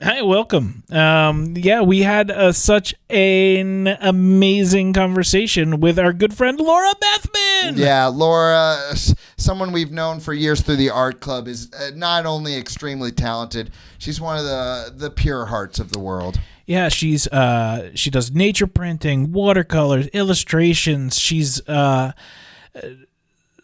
Hi, welcome. We had such an amazing conversation with our good friend Laura Bethmann. Yeah, Laura, someone we've known for years through the art club, is not only extremely talented, she's one of the pure hearts of the world. Yeah, she does nature printing, watercolors, illustrations. She's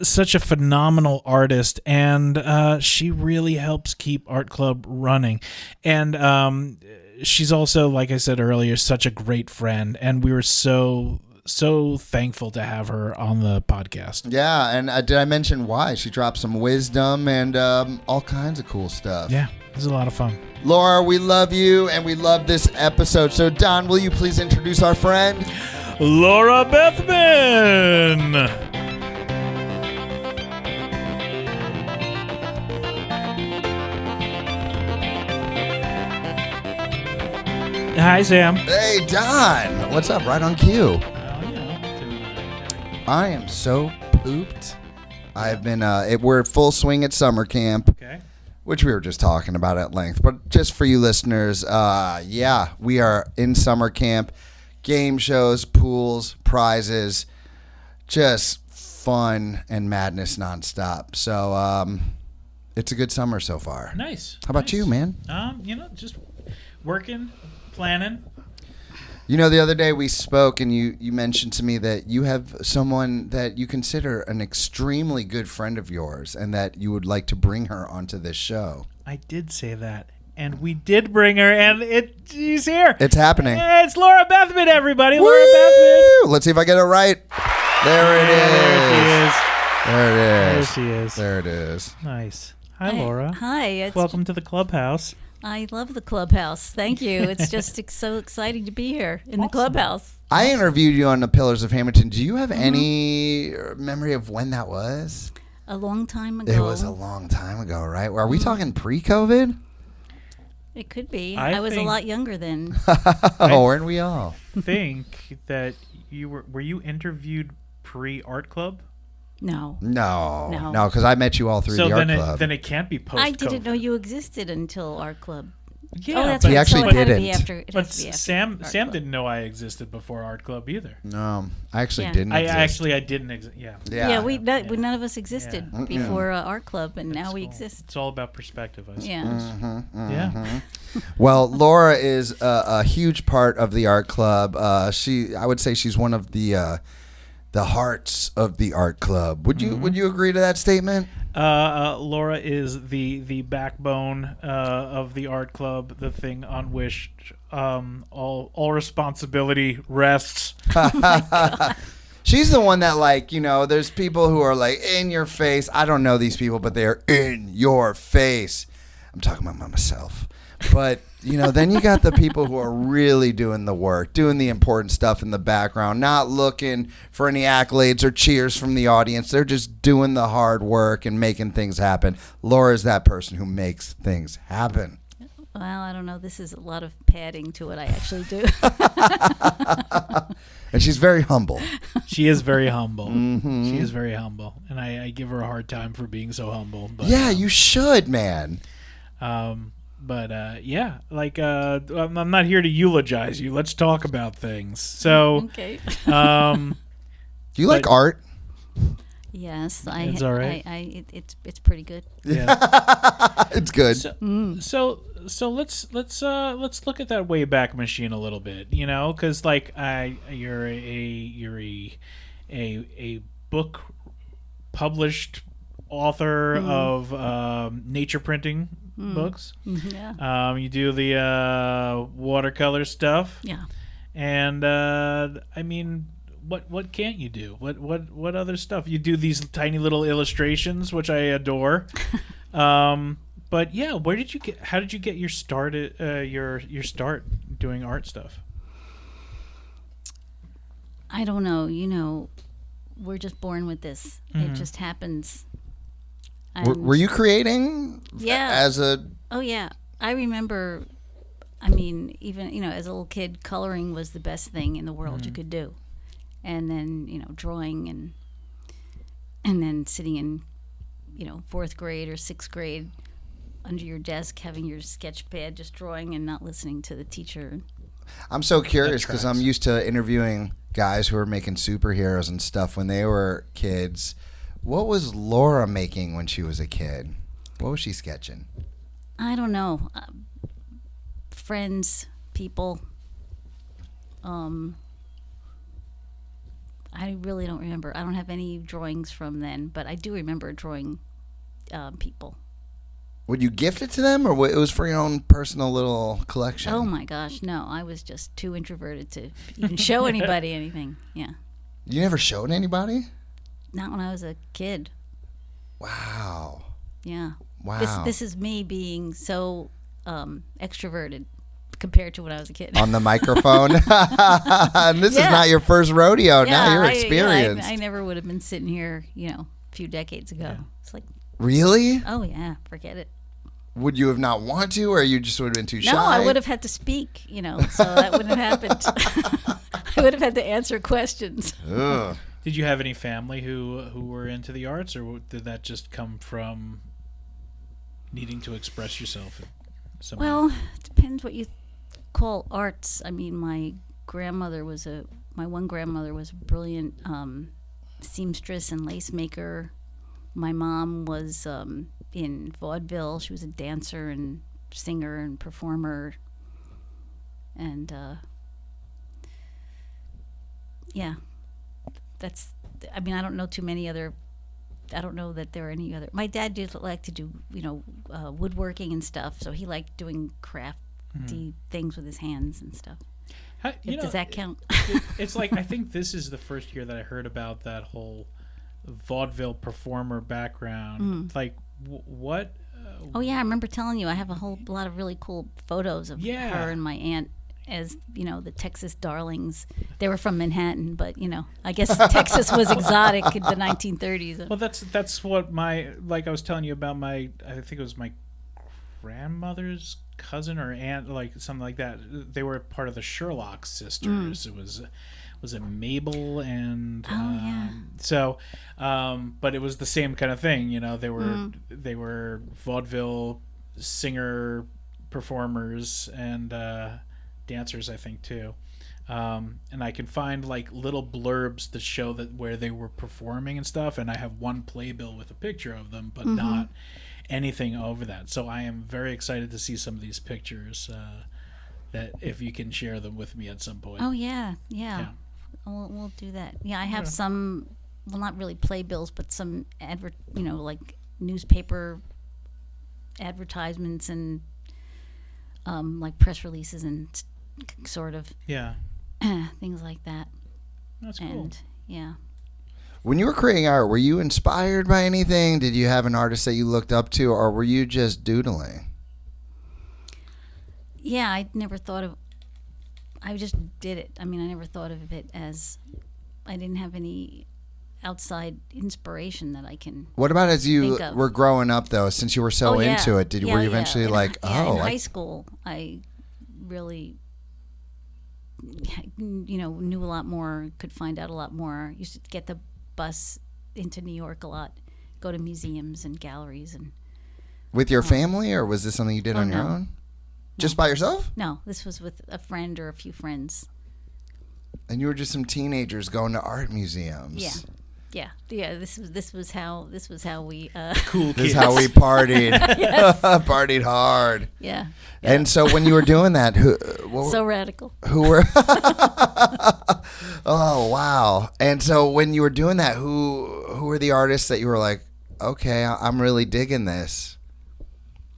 such a phenomenal artist, and she really helps keep Art Club running. And she's also, like I said earlier, such a great friend, and we were so thankful to have her on the podcast. Yeah, and did I mention why? She dropped some wisdom and all kinds of cool stuff. Yeah, it was a lot of fun. Laura, we love you, and we love this episode. So, Don, will you please introduce our friend? Laura Bethmann! Hi, Sam. Hey, Don. What's up? Right on cue. Well, I am so pooped. I've been, we're full swing at summer camp. Okay. Which we were just talking about at length. But just for you listeners, we are in summer camp. Game shows, pools, prizes, just fun and madness nonstop. So it's a good summer so far. Nice. How about you, man? Just working, planning. You know, the other day we spoke and you mentioned to me that you have someone that you consider an extremely good friend of yours and that you would like to bring her onto this show. I did say that. And we did bring her, and she's here. It's happening. It's Laura Bethmann, everybody. Woo! Laura Bethmann. Let's see if I get it right. There it is. There she is. There it is. Nice. Hi, Laura. Hi. Welcome to the clubhouse. I love the clubhouse. Thank you. It's just so exciting to be here in the clubhouse. I interviewed you on the Pillars of Hamilton. Do you have any memory of when that was? A long time ago. It was a long time ago, right? Are we talking pre-COVID? It could be. I I was a think- lot younger then. Weren't we all? Think that you were you interviewed pre-art club? No. No, because I met you all through So the art then club. it can't be post-COVID. I didn't know you existed until our club. Yeah, oh, that's but, He right. actually so it had to be didn't. after. It but has to be after Sam Art Sam Club. didn't know I existed before art club either. No, I actually Yeah. didn't exist. I didn't exist. Yeah. Yeah, we none of us existed Yeah. before art club, and now It's we all- exist. It's all about perspective, I suppose. Yeah. Yeah. Well, Laura is a huge part of the art club. I would say she's one of the hearts of the art club. Would you agree to that statement? Laura is the backbone of the art club, the thing on which all responsibility rests. She's the one that, there's people who are like in your face. I don't know these people, but they're in your face. I'm talking about myself. But, then you got the people who are really doing the work, doing the important stuff in the background, not looking for any accolades or cheers from the audience. They're just doing the hard work and making things happen. Laura's that person who makes things happen. Well, I don't know. This is a lot of padding to what I actually do. And she's very humble. She is very humble. Mm-hmm. She is very humble, and I give her a hard time for being so humble. But, Yeah, you should, man. I'm not here to eulogize you. Let's talk about things. So, Okay. Do you like art? Yes, It's all right. It's pretty good. yeah. It's good. So let's look at that Wayback Machine a little bit, because you're a book published author of nature printing books. Yeah. You do the watercolor stuff. Yeah. And what can't you do? What other stuff? You do these tiny little illustrations, which I adore. But yeah, how did you get your start your start doing art stuff? I don't know. We're just born with this. It just happens. Were you creating? Yeah. As a. Oh yeah, I remember. I mean, even as a little kid, coloring was the best thing in the world you could do, and then drawing and then sitting in fourth grade or sixth grade, under your desk having your sketch pad just drawing and not listening to the teacher. I'm so curious That because tracks. I'm used to interviewing guys who are making superheroes and stuff when they were kids. What was Laura making when she was a kid? What was she sketching? I don't know. Friends, people. I really don't remember. I don't have any drawings from then, but I do remember drawing people. Would you gift it to them, or it was for your own personal little collection? Oh my gosh, no! I was just too introverted to even show anybody anything. Yeah, You never showed anybody? not when I was a kid. Wow. Yeah. Wow. This is me being so extroverted compared to when I was a kid. On the microphone. And this is Yeah. not your first rodeo. Now Yeah, you're I experienced. never would have been sitting here, a few decades ago. It's like, Really? oh yeah, forget it. Would you have not want to, or you just would have been too shy? No, I would have had to speak, so that wouldn't have happened. I would have had to answer questions. Ugh. Did you have any family who were into the arts, or did that just come from needing to express yourself? Well, it depends what you call arts. I mean, my one grandmother was a brilliant seamstress and lace maker. My mom was in vaudeville. She was a dancer and singer and performer. And yeah, I don't know too many other. I don't know that there are any other. My dad did like to do, woodworking and stuff. So he liked doing crafty things with his hands and stuff. Does that count? It's like, I think this is the first year that I heard about that whole vaudeville performer background. Like, what? Oh yeah, I remember telling you I have a whole lot of really cool photos of Yeah. her and my aunt as the Texas darlings. They were from Manhattan, but I guess Texas was exotic in the 1930s. Well, that's what I was telling you about I think it was my grandmother's cousin or aunt, like something like that. They were part of the Sherlock sisters. It was it Mabel and so but it was the same kind of thing, they were vaudeville singer performers and dancers, I think, too. And I can find like little blurbs that show that where they were performing and stuff, and I have one playbill with a picture of them, but not anything over that. So I am very excited to see some of these pictures, that if you can share them with me at some point. Oh yeah. We'll do that. Yeah, I have some. Well, not really playbills, but some like newspaper advertisements and like press releases and sort of things like that. That's cool. And yeah. When you were creating art, were you inspired by anything? Did you have an artist that you looked up to, or were you just doodling? Yeah, I never thought of. I just did it. I mean, I never thought of it as. I didn't have any outside inspiration that I can. What about as you think of. were growing up, though? Since you were so into it, were you eventually like, in oh, high school, I really, knew a lot more, could find out a lot more. Used to get the bus into New York a lot, go to museums and galleries and. with your family, or was this something you did on your no. own? Just by yourself? No, this was with a friend or a few friends. And you were just some teenagers going to art museums. Yeah. This was how we. Cool This kids. is how we partied. Partied hard. Yeah. And so when you were doing that, So radical. who were? Oh wow! And so when you were doing that, who were the artists that you were like, okay, I'm really digging this?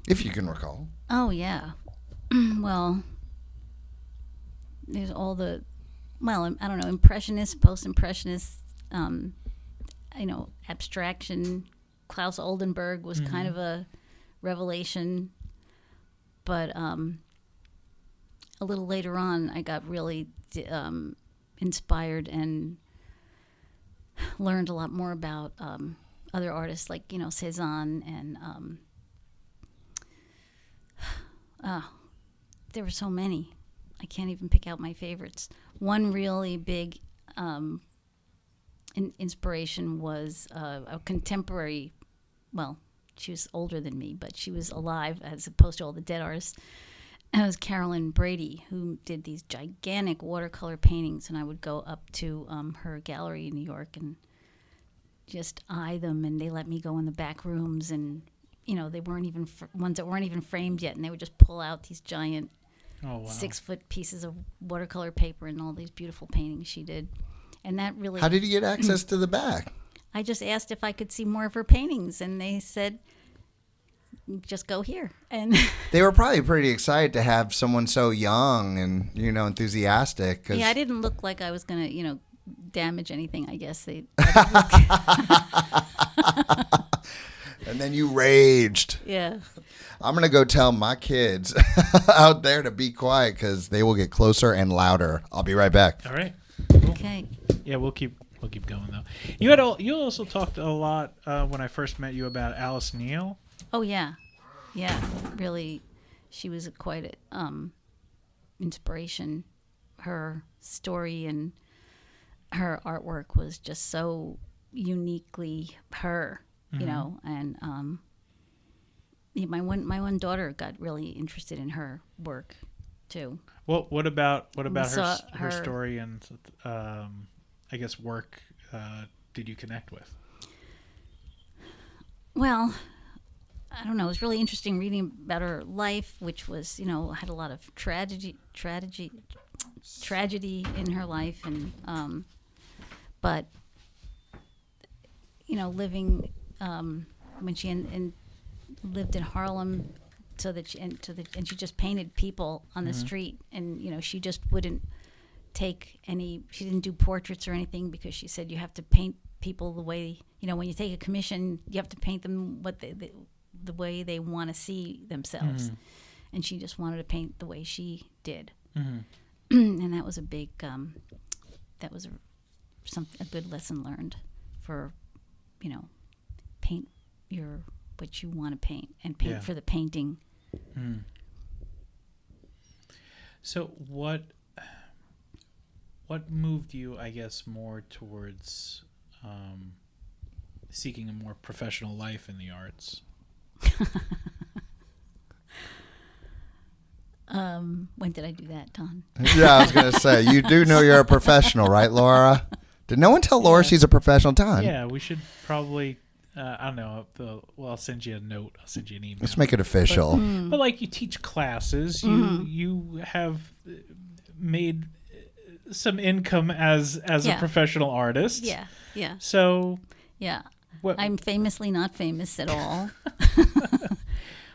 If you can recall. Oh yeah. Well, there's all the. Well, I don't know, impressionists, post-impressionists, abstraction. Klaus Oldenburg was kind of a revelation, but a little later on, I got really inspired and learned a lot more about other artists like Cezanne and there were so many. I can't even pick out my favorites. One really big inspiration was a contemporary, well, she was older than me, but she was alive as opposed to all the dead artists. And it was Carolyn Brady who did these gigantic watercolor paintings, and I would go up to her gallery in New York and just eye them, and they let me go in the back rooms, and they weren't even ones that weren't even framed yet, and they would just pull out these giant 6-foot pieces of watercolor paper and all these beautiful paintings she did. And that really... How did you get access to the back? I just asked if I could see more of her paintings, and they said, just go here. And they were probably pretty excited to have someone so young and, enthusiastic. Yeah, I didn't look like I was going to, damage anything, I guess. And then you raged. Yeah. I'm going to go tell my kids out there to be quiet because they will get closer and louder. I'll be right back. All right. Cool. Okay. Yeah, we'll keep going though. You also talked a lot when I first met you about Alice Neal. Oh yeah, really, she was quite an inspiration. Her story and her artwork was just so uniquely her, And my one daughter got really interested in her work too. Well, what about her her story and I guess work did you connect with? Well, I don't know. It was really interesting reading about her life, which was, had a lot of tragedy in her life, and but living when she lived in Harlem, and she just painted people on the street, and she just wouldn't take any. She didn't do portraits or anything because she said you have to paint people the way when you take a commission, you have to paint them the way they want to see themselves. And she just wanted to paint the way she did. And that was a big a good lesson learned for paint what you want to paint and paint for the painting. So what moved you, I guess, more towards seeking a more professional life in the arts? When did I do that, Don? Yeah, I was going to say, you do know you're a professional, right, Laura? Did no one tell Laura she's a professional, Don? Yeah, we should probably, I don't know, I'll send you a note. I'll send you an email. Let's make it official. But like you teach classes, you have made some income as a professional artist. Yeah. So... Yeah. I'm famously not famous at all.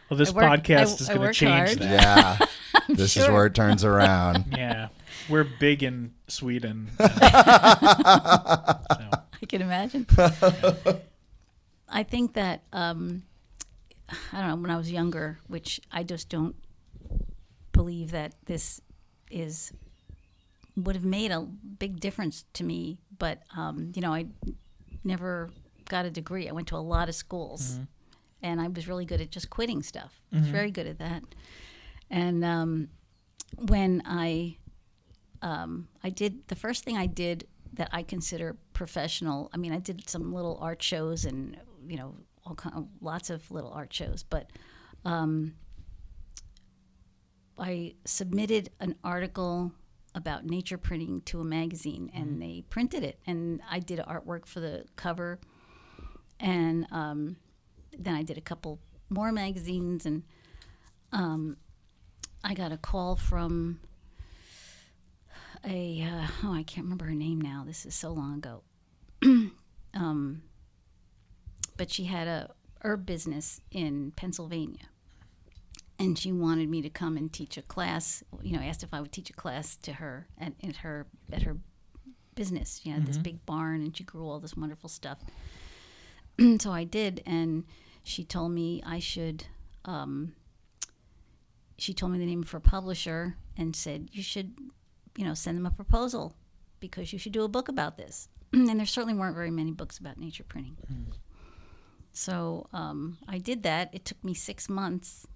Well, this podcast is going to change hard. that. Yeah. This is where it turns around. Yeah. We're big in Sweden. So. I can imagine. I think that, I don't know, when I was younger, which I just don't believe that this would have made a big difference to me. But, I never got a degree. I went to a lot of schools, and I was really good at just quitting stuff. I was very good at that. And when I did the first thing I did that I consider professional. I mean, I did some little art shows and lots of little art shows, but I submitted an article about nature printing to a magazine, and they printed it, and I did artwork for the cover, and then I did a couple more magazines, and I got a call from I can't remember her name now. This is so long ago. But she had a herb business in Pennsylvania, and she wanted me to come and teach a class. Asked if I would teach a class to her at her business. She had this big barn, and she grew all this wonderful stuff. So I did, and she told me I should. She told me the name of her publisher and said, you should, send them a proposal because you should do a book about this. And there certainly weren't very many books about nature printing. So I did that. It took me 6 months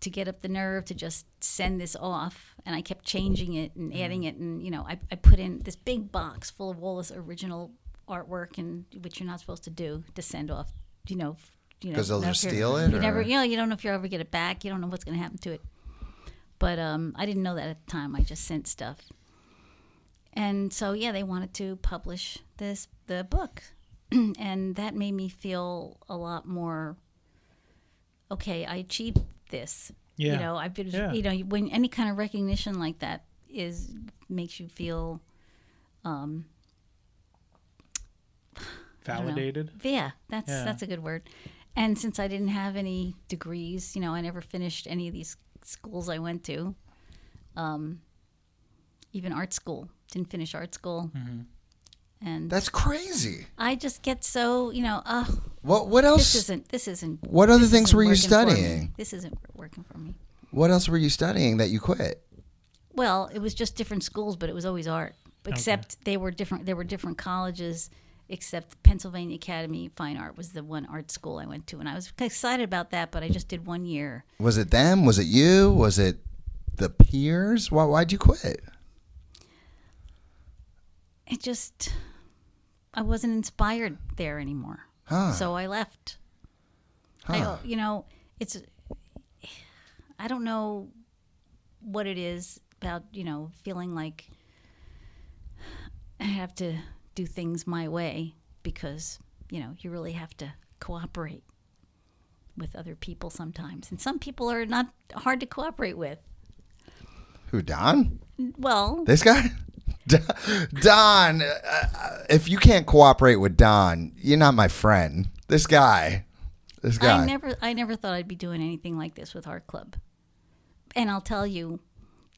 to get up the nerve to just send this off. And I kept changing it and adding it. And, I put in this big box full of all this original artwork, and which you're not supposed to do, to send off, Because they'll know just if you're- steal it? You or? never, you don't know if you'll ever get it back. You don't know what's going to happen to it. But I didn't know that at the time. I just sent stuff. And so, yeah, they wanted to publish the book. And that made me feel a lot more, okay, I achieved this. Yeah. You know, I've been, Yeah. you know, when any kind of recognition like that makes you feel, Validated. yeah, that's a good word. And since I didn't have any degrees, you know, I never finished any of these schools I went to. Even art school, didn't finish art school. Mm-hmm. And That's crazy. I just get so, you know, What else? this isn't. What other this things isn't were you working for me. studying? This isn't working for me. What else were you studying that you quit? Well, it was just different schools, but it was always art. Except they were different. There were different colleges. Except Pennsylvania Academy of Fine Art was the one art school I went to, and I was excited about that. But I just did 1 year. Was it them? Was it you? Was it the peers? Why'd you quit? It just, I wasn't inspired there anymore. Huh. So I left. Huh. You know, I don't know what it is about, you know, feeling like I have to do things my way because, you know, you really have to cooperate with other people sometimes. And some people are not hard to cooperate with. Who, Don? Well, This guy? Don, if you can't cooperate with Don, you're not my friend. This guy. I never thought I'd be doing anything like this with Art Club. And I'll tell you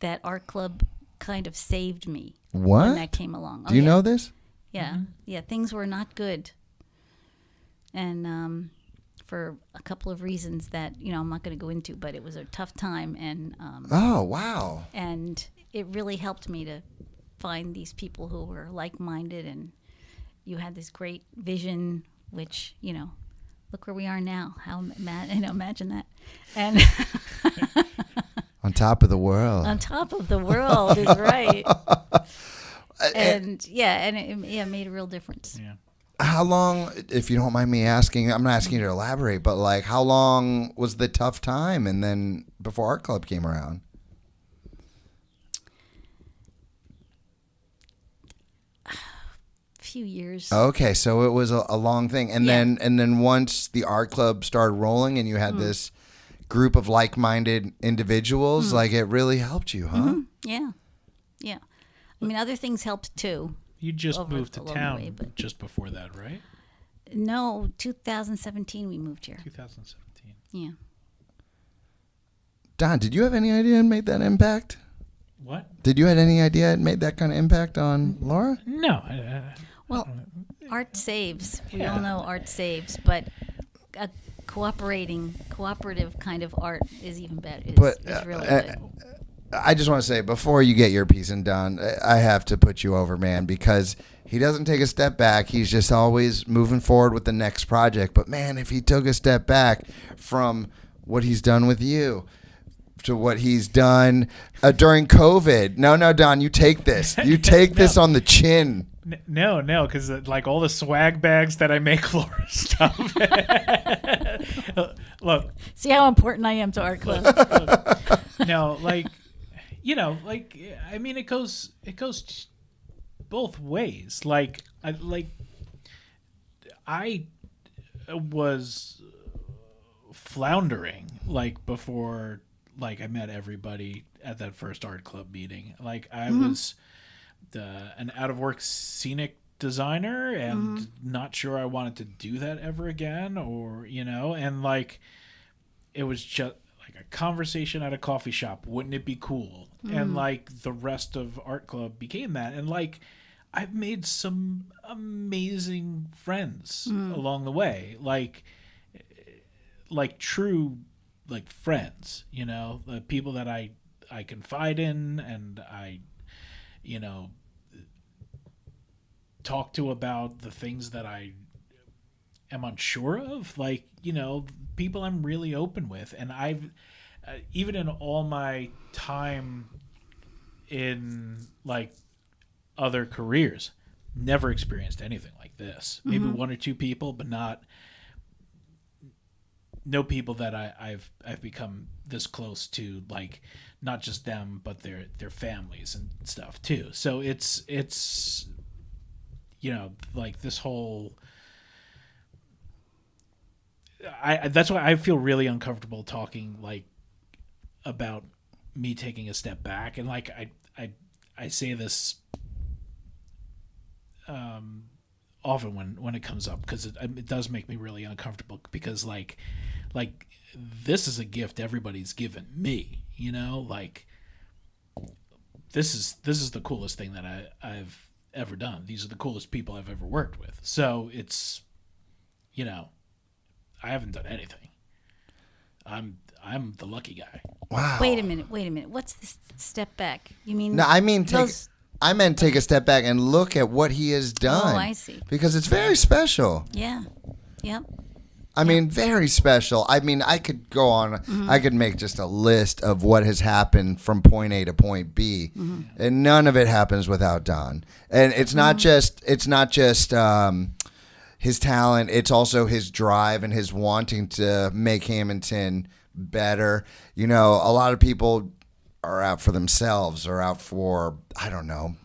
that Art Club kind of saved me What? when that came along. Do you know this? Yeah. Yeah, things were not good. And for a couple of reasons that, you know, I'm not going to go into, but it was a tough time. And Oh, wow. and it really helped me to find these people who were like-minded, and you had this great vision, which, you know, look where we are now. How imagine that. And On top of the world. on top of the world is right. And it made a real difference. Yeah. How long, if you don't mind me asking, I'm not asking you to elaborate, but like how long was the tough time and then before Art Club came around? Few years. Okay, so it was a long thing. And Yeah. then once the Art Club started rolling and you had this group of like-minded individuals, like it really helped you, huh? Yeah. Yeah. I mean, other things helped too. You just Over moved to along the town way, but- just before that, right? No, 2017 we moved here. 2017. Yeah. Don, did you have any idea it made that impact? What? Did you have any idea it made that kind of impact on Laura? No. Well, art saves. We Yeah. all know art saves, but a cooperative kind of art is even better. Is really good. I just want to say, before you get your piece in done, I have to put you over, man, because he doesn't take a step back. He's just always moving forward with the next project. But, man, if he took a step back from what he's done with you to what he's done during COVID. No, Don, you take this. You take this on the chin. No, because like all the swag bags that I make Laura stuff. Look, See how important I am to Art Club. no, like, you know, like, I mean, it goes both ways. Like, I was floundering like before, like I met everybody at that first Art Club meeting. Like I was an out of work scenic designer and not sure I wanted to do that ever again, or, you know, and like it was just like a conversation at a coffee shop. Wouldn't it be cool? And like the rest of Art Club became that. And like I've made some amazing friends along the way. Like true like friends, you know, the people that I confide in and I, you know, talk to about the things that I am unsure of, like, you know, people I'm really open with. And I've even in all my time in like other careers, never experienced anything like this. Maybe one or two people, but know people that I've become this close to, like not just them but their families and stuff too. So it's like this whole. That's why I feel really uncomfortable talking like about me taking a step back, and like I say this often when it comes up, because it does make me really uncomfortable, because like this is a gift everybody's given me, like this is the coolest thing that I've ever done. These are the coolest people I've ever worked with. So it's, I haven't done anything. I'm the lucky guy. Wow. Wait a minute. What's this step back? You mean? No, I mean those- I meant take a step back and look at what he has done. Oh, I see. Because it's very special. Yeah. Yep. I mean, very special. I mean, I could go on. I could make just a list of what has happened from point A to point B, and none of it happens without Don. And it's not just his talent. It's also his drive and his wanting to make Hamilton better. A lot of people are out for themselves, or out for, I don't know,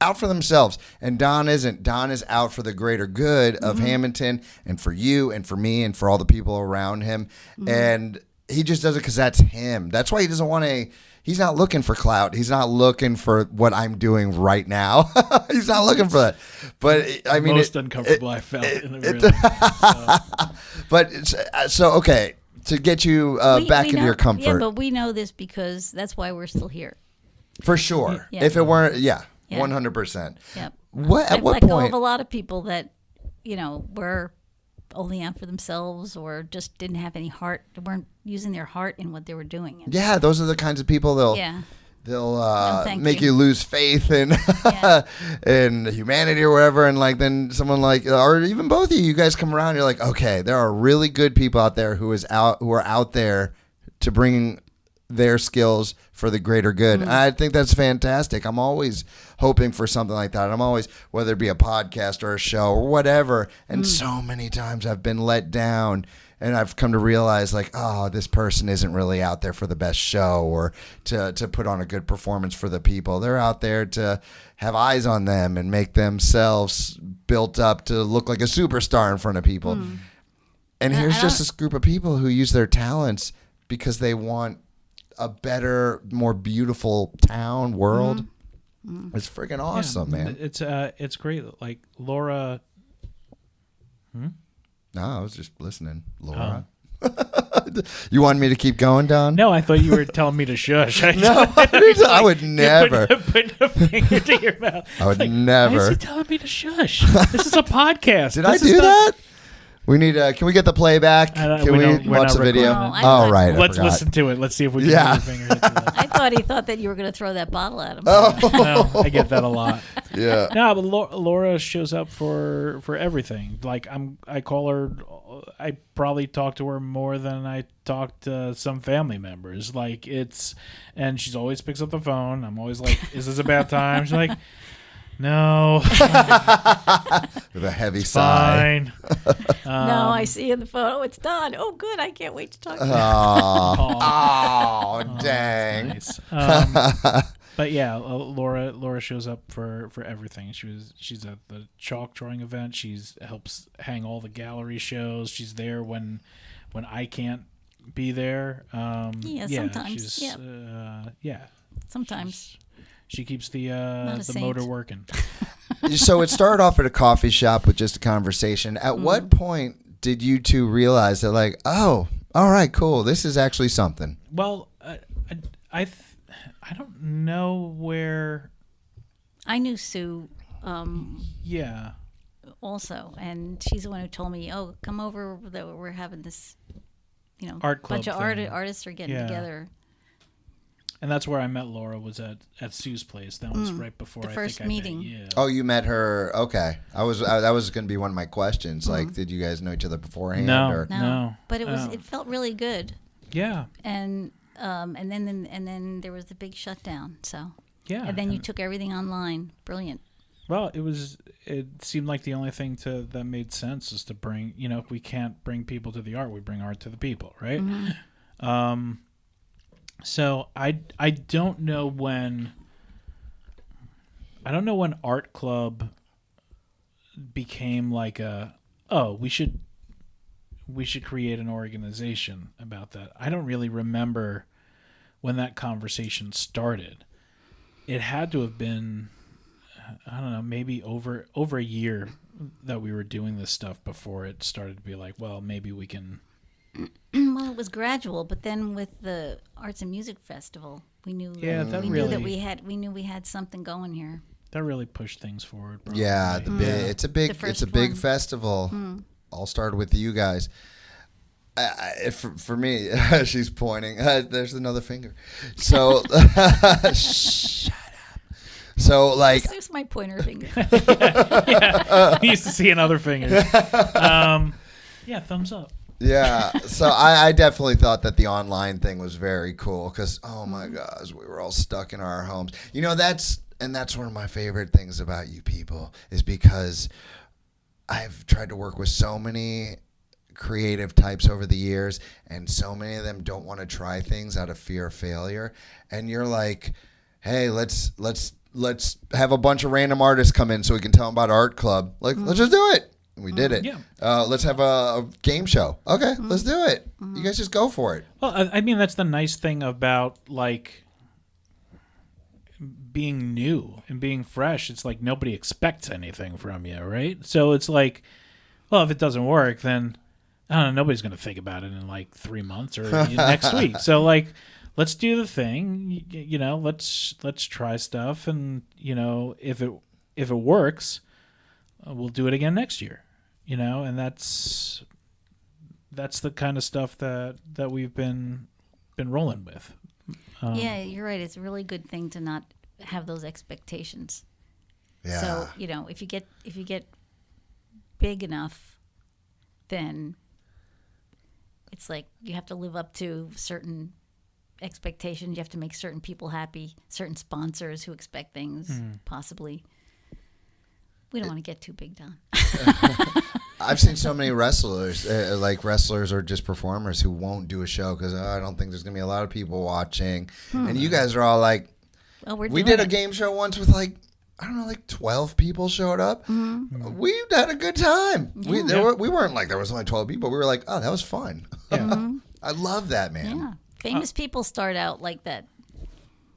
out for themselves. And Don isn't. Don is out for the greater good of Hamilton, and for you and for me and for all the people around him. And he just does it because that's him. That's why he doesn't want to. He's not looking for clout. He's not looking for what I'm doing right now. He's not looking for that. But I mean, most uncomfortable I felt in the room. But so okay, to get you back into your comfort. Yeah, but we know this because that's why we're still here. For sure. Yeah. If it weren't, Yeah. 100%. Yep. What at I've what let go of point? a lot of people that, were only out for themselves, or just didn't have any heart, weren't using their heart in what they were doing. And, Yeah, those are the kinds of people they'll thank make you. you lose faith in Yeah. in humanity or whatever, and like then someone like, or even both of you guys come around, you're like, okay, there are really good people out there who are out there to bring their skills for the greater good. And I think that's fantastic. I'm always hoping for something like that. I'm always, whether it be a podcast or a show or whatever, and so many times I've been let down, and I've come to realize like, oh, this person isn't really out there for the best show or to put on a good performance for the people. They're out there to have eyes on them and make themselves built up to look like a superstar in front of people. And here's just this group of people who use their talents because they want a better, more beautiful town, world. It's freaking awesome, man. It's great. Like Laura. No, I was just listening, Laura. You want me to keep going, Don? No, I thought you were telling me to shush. No, I would never. Put a finger to your mouth. I would Why never. is he telling me to shush? This is a podcast. Did I do that? We need. Can we get the playback? Can we we're watch not the video? recording it. Oh, right. I Let's forgot. listen to it. Let's see if we can Yeah. put your finger to that. I thought he thought that you were going to throw that bottle at him. No, I get that a lot. Yeah. No, but Laura shows up for everything. Like I call her. I probably talk to her more than I talk to some family members. Like and she's always picks up the phone. I'm always like, "Is this a bad time?" She's like, "No, With a heavy sigh. fine." No, I see in the photo. It's done. Oh, good. I can't wait to talk to you. Oh, dang. Nice. But yeah, Laura shows up for everything. She's at the chalk drawing event. She's helps hang all the gallery shows. She's there when I can't be there. Sometimes. She's, Sometimes. She keeps the a saint. motor working. So it started off at a coffee shop with just a conversation. At what point did you two realize that, like, oh, all right, cool, this is actually something? Well, I don't know where. I knew Sue Yeah. also, and she's the one who told me, "Oh, come over. That we're having this, Art club bunch of thing. artists are getting Yeah. together." And that's where I met Laura, was at Sue's place. That was right before The I first think meeting. I met you. Oh, you met her. Okay. That was going to be one of my questions. Like, did you guys know each other beforehand? No. Or? No. But it was. Oh. It felt really good, Yeah. and then there was the big shutdown. So Yeah. and then you took everything online. Brilliant. Well, it seemed like the only thing that made sense is to bring, if we can't bring people to the art, we bring art to the people, right? So I don't know when Art Club became like we should create an organization about that. I don't really remember when that conversation started. It had to have been, I don't know, maybe over a year that we were doing this stuff before it started to be like, well, maybe we can. Well, it was gradual, but then with the Arts and Music Festival, we knew we knew we had something going here. That really pushed things forward. Probably. Yeah, it's a big one. festival. All started with you guys. For me, she's pointing. There's another finger. So shut up. So like, There's my pointer finger. Yeah, I used to see another finger. Yeah, thumbs up. Yeah, so I definitely thought that the online thing was very cool because, oh my gosh, we were all stuck in our homes. That's one of my favorite things about you people is because I've tried to work with so many creative types over the years, and so many of them don't want to try things out of fear of failure. And you're like, hey, let's have a bunch of random artists come in so we can tell them about Art Club. Like, let's just do it. We did it. Yeah. Let's have a game show. Okay, let's do it. You guys just go for it. Well, I mean, that's the nice thing about like being new and being fresh. It's like nobody expects anything from you, right? So it's like, well, if it doesn't work, then I don't know. Nobody's going to think about it in like 3 months or next week. So like, let's do the thing. Let's try stuff, and if it works, we'll do it again next year. And that's the kind of stuff that we've been rolling with. Yeah, you're right. It's a really good thing to not have those expectations. Yeah. So if you get big enough, then it's like you have to live up to certain expectations. You have to make certain people happy, certain sponsors who expect things, possibly. We don't want to get too big, Don. I've seen so many wrestlers, like wrestlers or just performers who won't do a show because I don't think there's going to be a lot of people watching. And you guys are all like, well, we did a game show once with like, I don't know, like 12 people showed up. We had a good time. Yeah. We weren't like there was only 12 people. We were like, oh, that was fun. Yeah. I love that, man. Yeah. Famous people start out like that.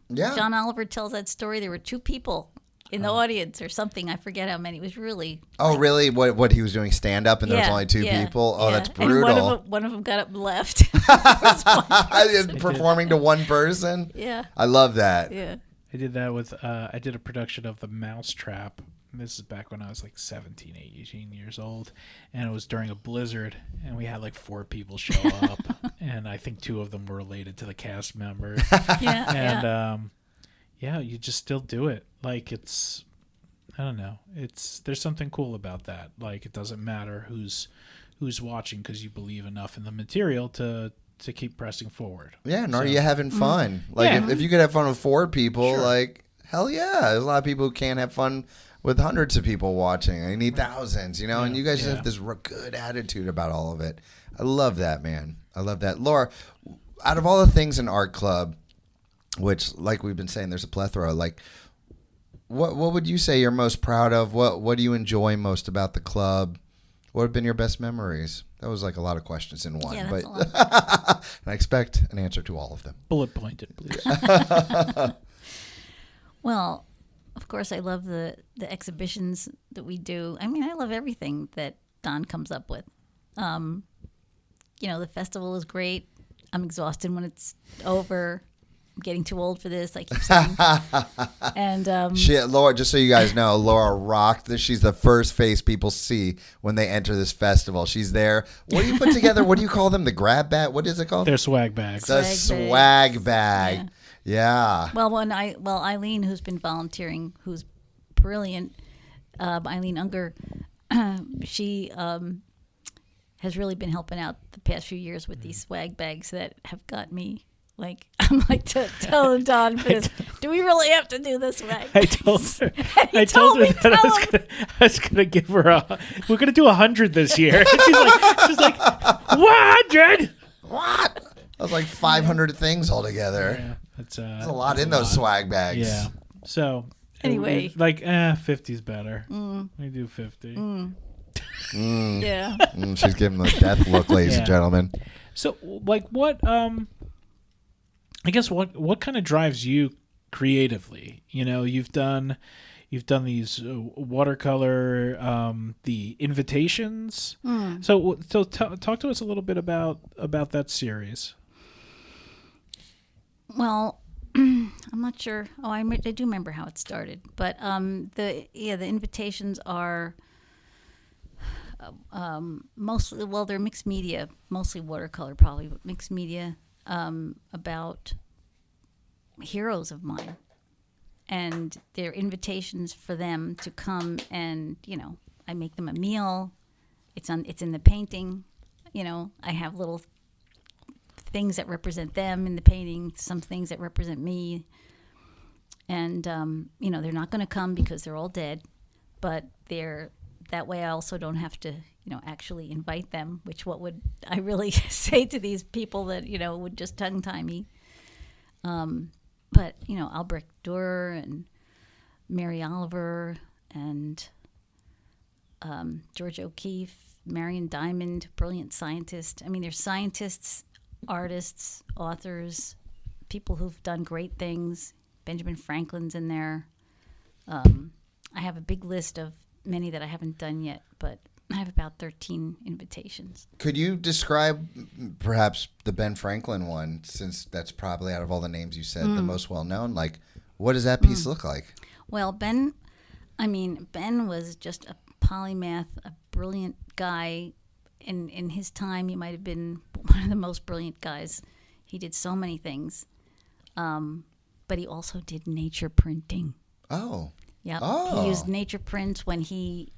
Yeah. John Oliver tells that story. There were 2 people in the audience or something. I forget how many. It was really. Oh, really? What he was doing stand up and there was only 2 people? Oh, that's brutal. And one of them got up and left. Performing to one person? Yeah. I love that. Yeah. I did that with I did a production of The Mousetrap. This is back when I was like 17, 18 years old, and it was during a blizzard, and we had like 4 people show up, and I think 2 of them were related to the cast members. Yeah. And you just still do it. Like it's, I don't know. There's something cool about that. Like it doesn't matter who's watching because you believe enough in the material to keep pressing forward. Yeah, and are you having fun? Like if you could have fun with 4 people, like hell yeah. There's a lot of people who can't have fun with hundreds of people watching. They need thousands, and you guys just have this good attitude about all of it. I love that, man. I love that. Laura, out of all the things in Art Club, which like we've been saying, there's a plethora, like what would you say you're most proud of? What do you enjoy most about the club? What have been your best memories? That was like a lot of questions in one. Yeah, but that's a lot. and I expect an answer to all of them. Bullet pointed, please. Well, of course, I love the exhibitions that we do. I mean, I love everything that Don comes up with. The festival is great. I'm exhausted when it's over. I'm getting too old for this, I keep saying. And Laura, just so you guys know, Laura rocked this. She's the first face people see when they enter this festival. She's there. What do you put together? What do you call them? The grab bag? What is it called? They're swag bags. The swag bag. Yeah. Well, Eileen, who's been volunteering, who's brilliant, Eileen Unger, she has really been helping out the past few years with these swag bags that have got me Like, I'm like telling Don for this. Do we really have to do this way? I told her. He I told her me, that I was gonna give her we're gonna do 100 this year. She's like 100. What? That was like 500 things altogether. Yeah, that's There's a lot in those swag bags. Yeah. So Anyway. like 50's better. We do 50. Yeah. She's giving the death look, ladies and gentlemen. So like what I guess what kind of drives you creatively? You know, you've done these watercolor the invitations. So talk to us a little bit about that series. Well, I'm not sure. Oh, I do remember how it started, but the invitations are mostly, well, they're mixed media, mostly watercolor, probably, but mixed media about heroes of mine, and they're invitations for them to come, and I make them a meal. It's in the painting. I have little things that represent them in the painting, some things that represent me. And, they're not going to come because they're all dead, but that way I also don't have to, actually invite them, which what would I really say to these people that, would just tongue tie me. But, Albrecht Dürer and Mary Oliver and George O'Keeffe, Marion Diamond, brilliant scientist. I mean, there's scientists, artists, authors, people who've done great things. Benjamin Franklin's in there. I have a big list of many that I haven't done yet, but I have about 13 invitations. Could you describe perhaps the Ben Franklin one, since that's probably out of all the names you said the most well known? Like, what does that piece look like? Well, Ben was just a polymath, a brilliant guy. In his time, he might have been one of the most brilliant guys. He did so many things. But he also did nature printing. Oh. Yeah. Oh. He used nature prints when he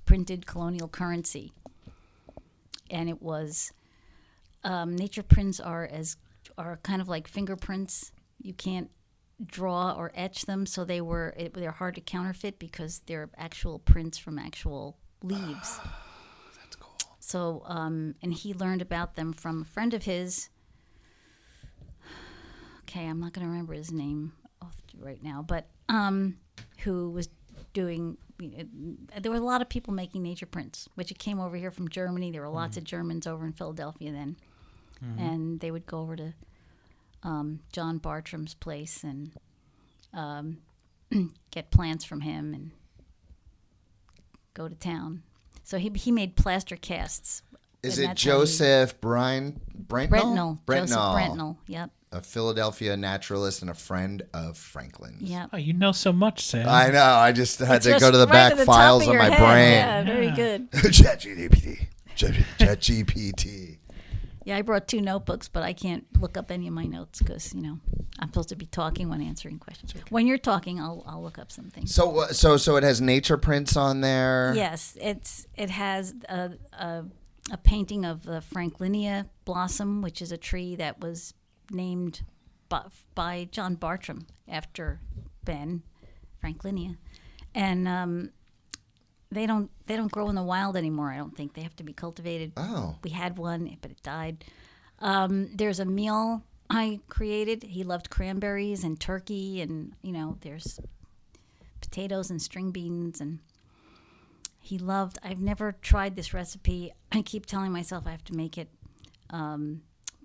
printed colonial currency. And it was nature prints are kind of like fingerprints. You can't draw or etch them, so they're hard to counterfeit because they're actual prints from actual leaves. That's cool. So and he learned about them from a friend of his. Okay, I'm not going to remember his name right now, but who was doing. There were a lot of people making nature prints, which it came over here from Germany. There were lots of Germans over in Philadelphia then, and they would go over to John Bartram's place and get plants from him and go to town. So he made plaster casts. Is and it that's how he- Joseph Brentnell? Brentnell? Joseph Brentnell. Yep. A Philadelphia naturalist and a friend of Franklin's. Yep. Oh, you know so much, Sam. I know. I just had to Just go to the right back to the files top of of your my head. brain. Yeah, very good. ChatGPT. ChatGPT. Yeah, I brought 2 notebooks, but I can't look up any of my notes because I'm supposed to be talking when answering questions. When you're talking, I'll look up something. So it has nature prints on there. Yes, it has a painting of the Franklinia blossom, which is a tree that was named by John Bartram after Ben Franklinia, and they don't grow in the wild anymore. I don't think they have to be cultivated. Oh. We had one, but it died. There's a meal I created. He loved cranberries and turkey, and there's potatoes and string beans, and he loved. I've never tried this recipe. I keep telling myself I have to make it.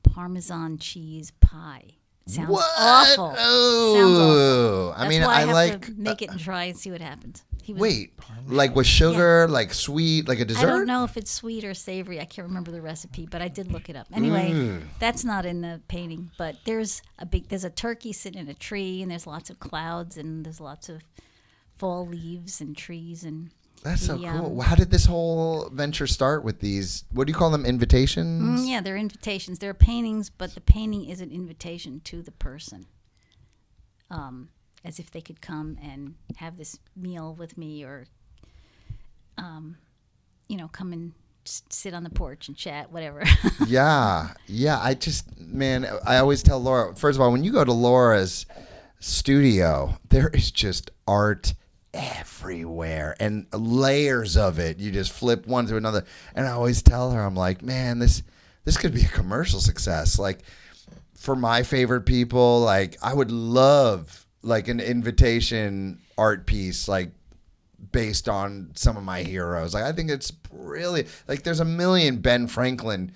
Parmesan cheese pie. Sounds awful. Oh. Sounds awful. I mean, That's why I have like. to make it and try and see what happens. He was, Wait, like with sugar, like sweet, like a dessert? I don't know if it's sweet or savory. I can't remember the recipe, but I did look it up. Anyway, that's not in the painting. But there's a turkey sitting in a tree, and there's lots of clouds, and there's lots of fall leaves and trees, and That's so cool. How did this whole venture start with these? What do you call them? Invitations? yeah, they're invitations. They're paintings, but the painting is an invitation to the person, as if they could come and have this meal with me, or, come and just sit on the porch and chat, whatever. Yeah. I always tell Laura, first of all, when you go to Laura's studio, there is just art everywhere and layers of it. You just flip one to another. And I always tell her, I'm like, man, this could be a commercial success. Like, for my favorite people, like, I would love like an invitation art piece, like, based on some of my heroes. Like, I think it's really, like, there's a million Ben Franklin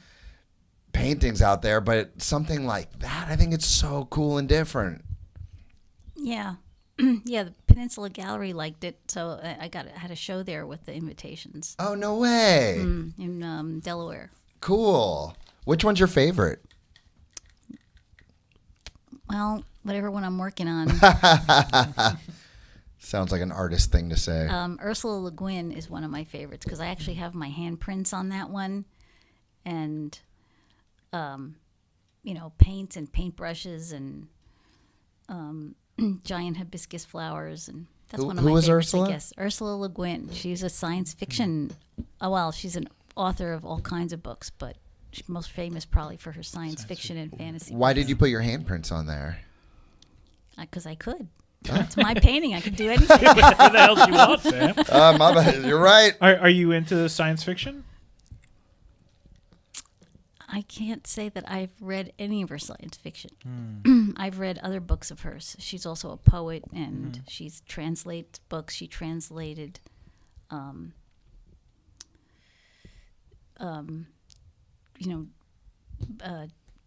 paintings out there, but something like that, I think it's so cool and different. Yeah. Yeah, the Peninsula Gallery liked it, so I had a show there with the invitations Oh, no way. in Delaware. Cool. Which one's your favorite? Well, whatever one I'm working on. Sounds like an artist thing to say. Ursula Le Guin is one of my favorites because I actually have my handprints on that one, and paints and paintbrushes and giant hibiscus flowers, and that's one of my was favorites. Ursula? I guess Ursula Le Guin. She's a science fiction. She's an author of all kinds of books, but she's most famous probably for her science fiction and fantasy. Why did you put your handprints on there? Because I could. It's my painting. I could do anything. Whatever the hell you want, Sam. My bad. You're right. Are you into science fiction? I can't say that I've read any of her science fiction. I've read other books of hers. She's also a poet, and she translates books. She translated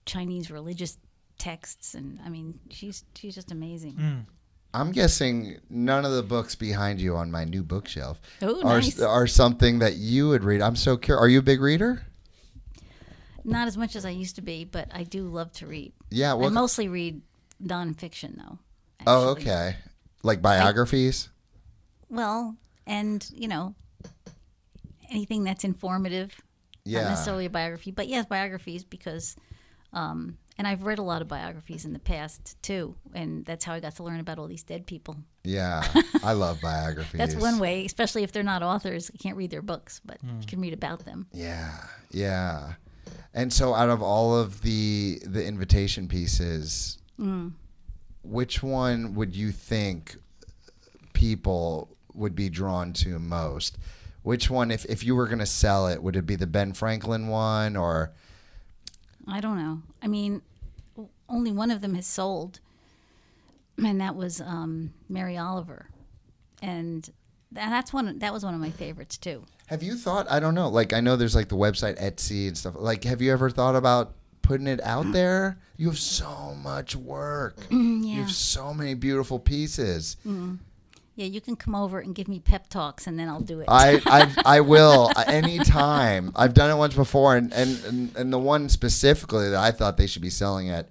Chinese religious texts, and I mean, she's just amazing. I'm guessing none of the books behind you on my new bookshelf Oh, nice. are something that you would read. I'm so curious. Are you a big reader? Not as much as I used to be, but I do love to read. Yeah. I mostly read nonfiction, though. Oh, actually. okay. Like biographies? Well, and anything that's informative. Yeah. Not necessarily a biography, but yes, biographies because, and I've read a lot of biographies in the past too, and that's how I got to learn about all these dead people. Yeah. I love biographies. That's one way, especially if they're not authors. You can't read their books, but you can read about them. Yeah. Yeah. And so out of all of the invitation pieces, which one would you think people would be drawn to most? Which one, if you were going to sell it, would it be the Ben Franklin one or? I don't know. I mean, only one of them has sold, and that was Mary Oliver, and that was one of my favorites too. Have you thought? I don't know. Like, I know there's like the website Etsy and stuff. Like, have you ever thought about putting it out there? You have so much work. Yeah. You have so many beautiful pieces. Yeah, you can come over and give me pep talks, and then I'll do it. I will anytime. I've done it once before, and the one specifically that I thought they should be selling at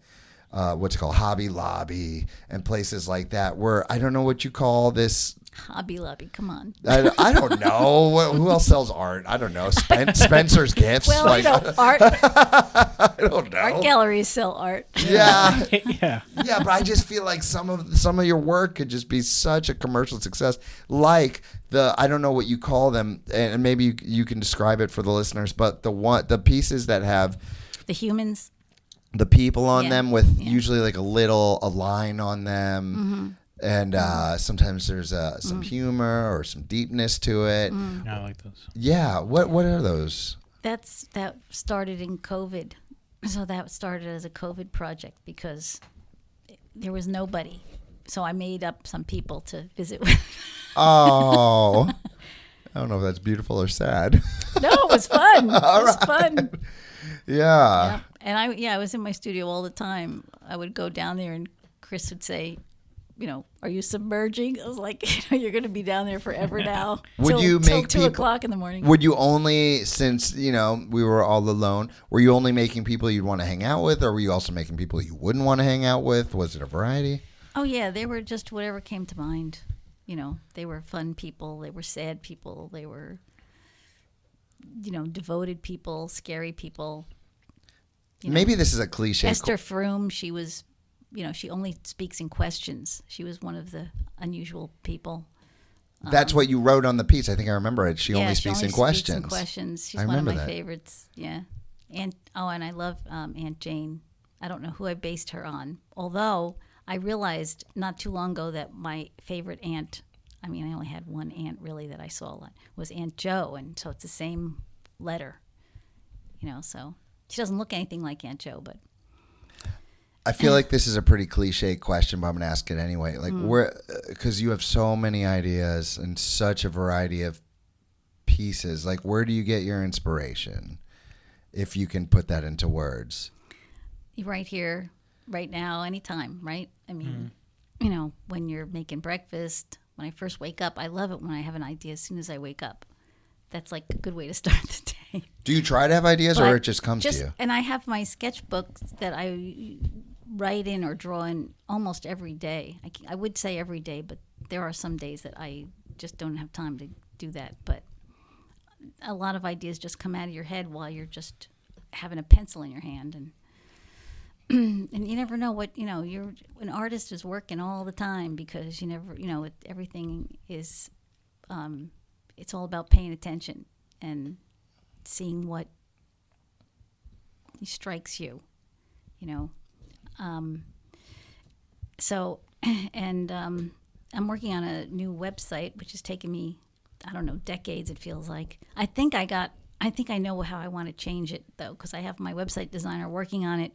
what's it called, Hobby Lobby and places like that, where I don't know what you call this. Hobby Lobby, come on. I don't know. Who else sells art? I don't know. Spencer's Gifts. Well, art I don't know. art galleries sell art. Yeah. Yeah. Yeah, but I just feel like some of your work could just be such a commercial success. Like I don't know what you call them, and maybe you can describe it for the listeners, but the pieces that have The humans. the people on Yeah. them with Yeah. usually like a line on them. And sometimes there's some humor or some deepness to it. I like those. Yeah. What are those? That started in COVID. So that started as a COVID project because there was nobody. So I made up some people to visit with. Oh. I don't know if that's beautiful or sad. No, it was fun. It was fun. Yeah. And I was in my studio all the time. I would go down there and Chris would say, are you submerging? I was like, you're going to be down there forever now. Would you till make 2 people- o'clock in the morning? Would you only, since, we were all alone, were you only making people you'd want to hang out with, or were you also making people you wouldn't want to hang out with? Was it a variety? Oh, yeah. They were just whatever came to mind. They were fun people. They were sad people. They were, devoted people, scary people. Maybe this is a cliche. Esther Froome, she was, she only speaks in questions. She was one of the unusual people. That's what you wrote on the piece. I think I remember it. She only speaks in questions. She's I one of remember my that. favorites. Yeah. And I love Aunt Jane. I don't know who I based her on. Although I realized not too long ago that my favorite aunt, I mean, I only had one aunt really that I saw a lot, was Aunt Jo. And so it's the same letter, so she doesn't look anything like Aunt Jo, but. I feel like this is a pretty cliche question, but I'm going to ask it anyway. Like, because you have so many ideas and such a variety of pieces, like, where do you get your inspiration? If you can put that into words. Right here, right now, anytime, right? I mean, when you're making breakfast, when I first wake up, I love it when I have an idea as soon as I wake up. That's like a good way to start the day. Do you try to have ideas or it just comes to you? And I have my sketchbooks that I write in or draw in almost every day. I would say every day, but there are some days that I just don't have time to do that. But a lot of ideas just come out of your head while you're just having a pencil in your hand. And and you never know what, you're an artist is working all the time because you never, everything is, it's all about paying attention and seeing what strikes you, So, and I'm working on a new website, which has taken me, I don't know, decades, it feels like. I think I know how I want to change it, though, because I have my website designer working on it,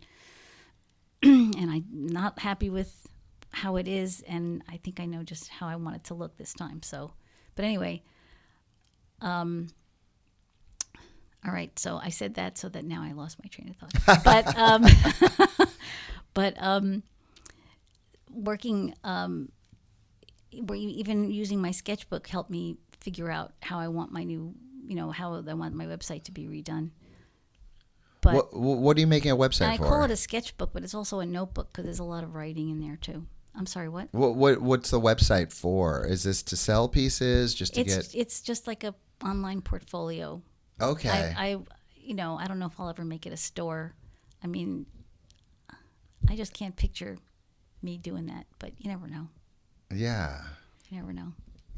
and I'm not happy with how it is, and I think I know just how I want it to look this time. So, but anyway, all right, so I said that so that now I lost my train of thought. But working, even using my sketchbook helped me figure out how I want my new, how I want my website to be redone. But what are you making a website for? I call it a sketchbook, but it's also a notebook because there's a lot of writing in there too. I'm sorry, what? What's the website for? Is this to sell pieces, just to get? It's just like a online portfolio. Okay. I don't know if I'll ever make it a store. I mean, I just can't picture me doing that, but you never know. Yeah. You never know.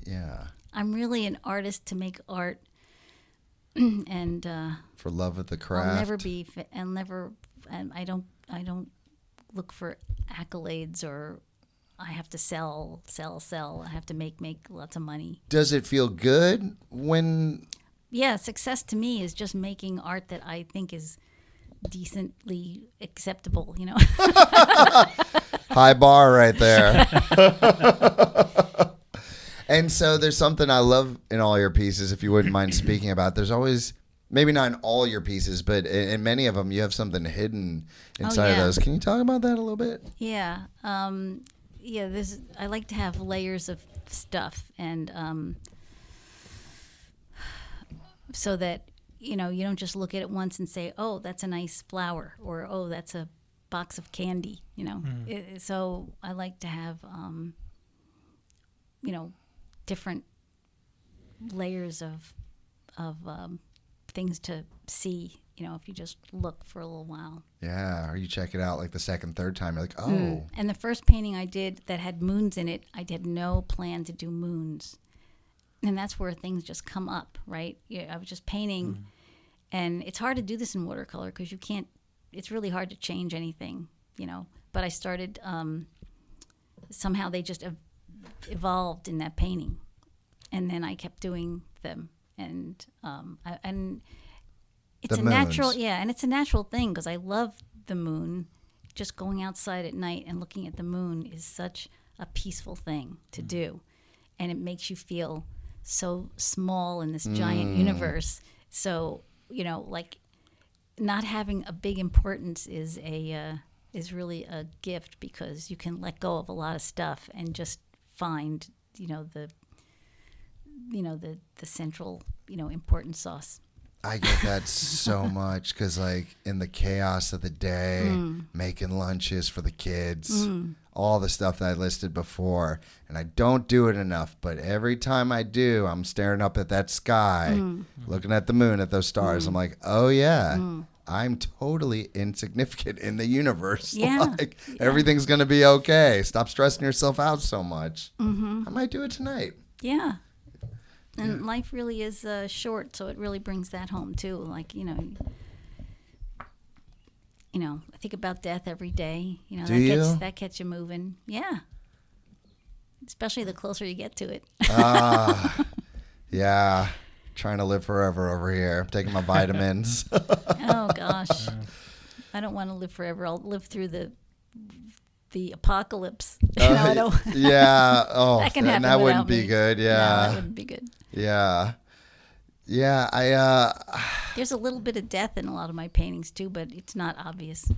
Yeah. I'm really an artist to make art, and for love of the craft. And I don't look for accolades or I have to sell. I have to make lots of money. Does it feel good when? Yeah, success to me is just making art that I think is decently acceptable, High bar right there. And so there's something I love in all your pieces, if you wouldn't mind speaking about. There's always, maybe not in all your pieces, but in many of them, you have something hidden inside of those. Can you talk about that a little bit? Yeah. I like to have layers of stuff, and so that, you don't just look at it once and say, oh, that's a nice flower, or, oh, that's a box of candy, So I like to have, different layers of things to see, if you just look for a little while. Yeah, or you check it out like the second, third time, you're like, oh. And the first painting I did that had moons in it, I did no plan to do moons. And that's where things just come up, right? I was just painting, and it's hard to do this in watercolor because you can't, it's really hard to change anything, But I started, somehow they just evolved in that painting, and then I kept doing them, and it's the a moons. natural, and it's a natural thing because I love the moon. Just going outside at night and looking at the moon is such a peaceful thing to do, and it makes you feel so small in this giant universe. So like not having a big importance is really a gift because you can let go of a lot of stuff and just find the central important sauce. I get that so much because, like, in the chaos of the day, making lunches for the kids, all the stuff that I listed before, and I don't do it enough, but every time I do, I'm staring up at that sky, looking at the moon, at those stars. I'm like, oh, yeah, I'm totally insignificant in the universe. Yeah. Like, everything's going to be okay. Stop stressing yourself out so much. I might do it tonight. Yeah. And life really is short, so it really brings that home too. Like I think about death every day. That gets you moving. Yeah, especially the closer you get to it. Yeah. Trying to live forever over here. I'm taking my vitamins. Oh gosh, I don't want to live forever. I'll live through the apocalypse. I don't. Yeah. Oh, that can happen that without wouldn't me. be good. Yeah. No, that wouldn't be good. Yeah. Yeah. There's a little bit of death in a lot of my paintings too, but it's not obvious.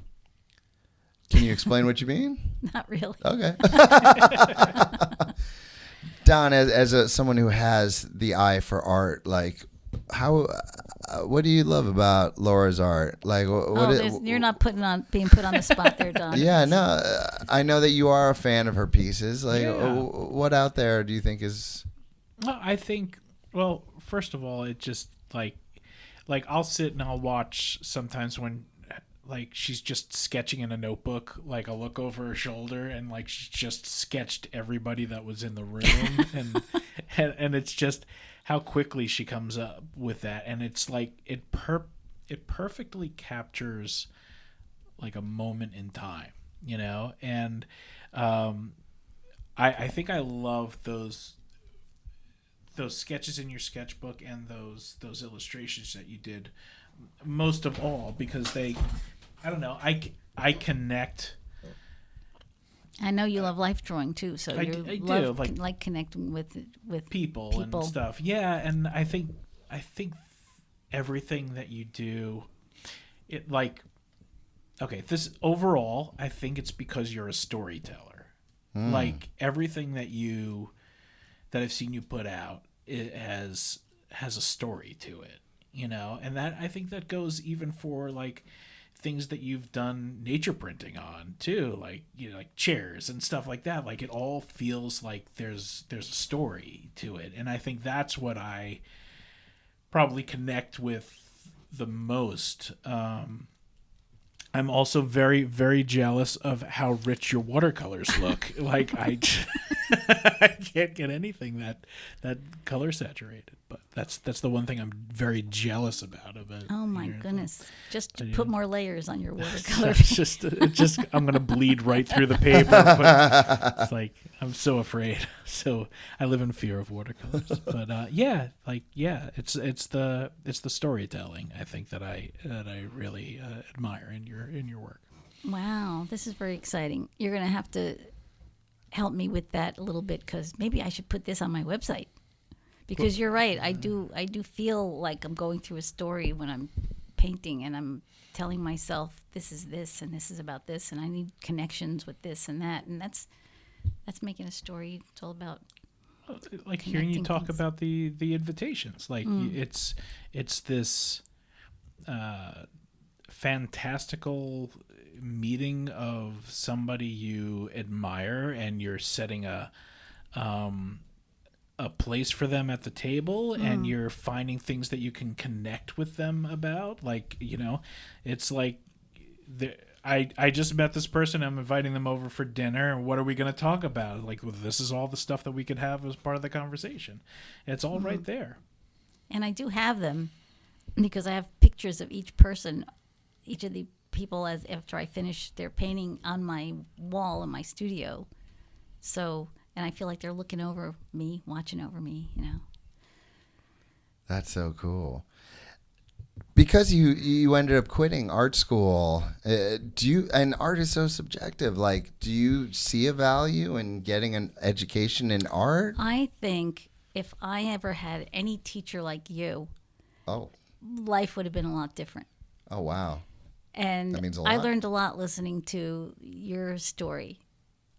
Can you explain what you mean? Not really. Okay. Don, as someone who has the eye for art, like, what do you love about Laura's art? Like, you're not being put on the spot there, Don. Yeah, no, I know that you are a fan of her pieces. Like, what out there do you think is? Well, I think, first of all, it just like I'll sit and I'll watch sometimes when like she's just sketching in a notebook, like I'll look over her shoulder and like she's just sketched everybody that was in the room and it's just how quickly she comes up with that, and it's like it perfectly captures like a moment in time, and I think I love those sketches in your sketchbook and those illustrations that you did most of all because I don't know, I connect. I know you love life drawing too, so you love like connecting with people and stuff. Yeah, and I think everything that you do, it like, okay, this overall, I think it's because you're a storyteller. Like everything that I've seen you put out, it has a story to it, and that I think that goes even for like things that you've done nature printing on too, like like chairs and stuff like that. Like it all feels like there's a story to it, and I think that's what I probably connect with the most. I'm also very, very jealous of how rich your watercolors look. Like I can't get anything that color saturated. But that's the one thing I'm very jealous about of it. Oh my goodness! Just to put more layers on your watercolor. It's just I'm gonna bleed right through the paper. But it's like I'm so afraid. So I live in fear of watercolors. But it's the storytelling I think that I really admire in your work. Wow, this is very exciting. You're gonna have to help me with that a little bit because maybe I should put this on my website. Because you're right, I do feel like I'm going through a story when I'm painting, and I'm telling myself this is this and this is about this, and I need connections with this and that, and that's making a story. It's all about like hearing you talk about the invitations. Like it's this fantastical meeting of somebody you admire, and you're setting a place for them at the table, and you're finding things that you can connect with them about. Like, it's like I just met this person. I'm inviting them over for dinner. And what are we going to talk about? Like, well, this is all the stuff that we could have as part of the conversation. It's all right there. And I do have them because I have pictures of each person, each of the people after I finish their painting on my wall in my studio. So, and I feel like they're looking over me, watching over me, That's so cool. Because you ended up quitting art school, and art is so subjective, like, do you see a value in getting an education in art? I think if I ever had any teacher like you, life would have been a lot different. Oh, wow. And that means a lot. I learned a lot listening to your story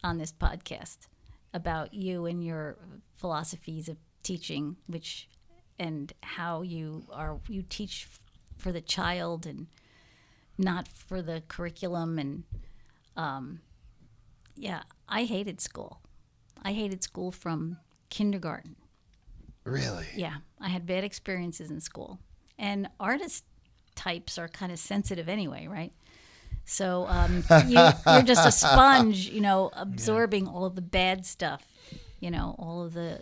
on this podcast about you and your philosophies of teaching, and how you teach for the child and not for the curriculum. And I hated school. I hated school from kindergarten. Really? Yeah, I had bad experiences in school. And artist types are kind of sensitive anyway, right? So you're just a sponge, absorbing all of the bad stuff, all of the,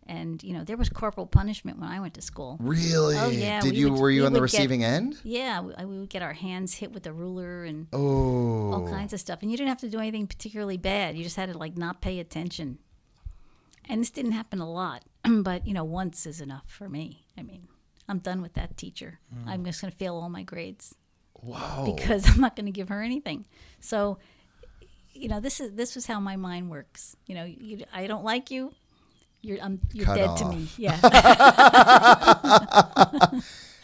And there was corporal punishment when I went to school. Really? Oh yeah. Were you on the receiving end? Yeah, we would get our hands hit with a ruler and Oh. all kinds of stuff. And you didn't have to do anything particularly bad. You just had to not pay attention. And this didn't happen a lot, but once is enough for me. I mean, I'm done with that teacher. I'm just going to fail all my grades. Wow. Because I'm not going to give her anything. So, this is how my mind works. I don't like you. You're Cut dead off. to me. Yeah.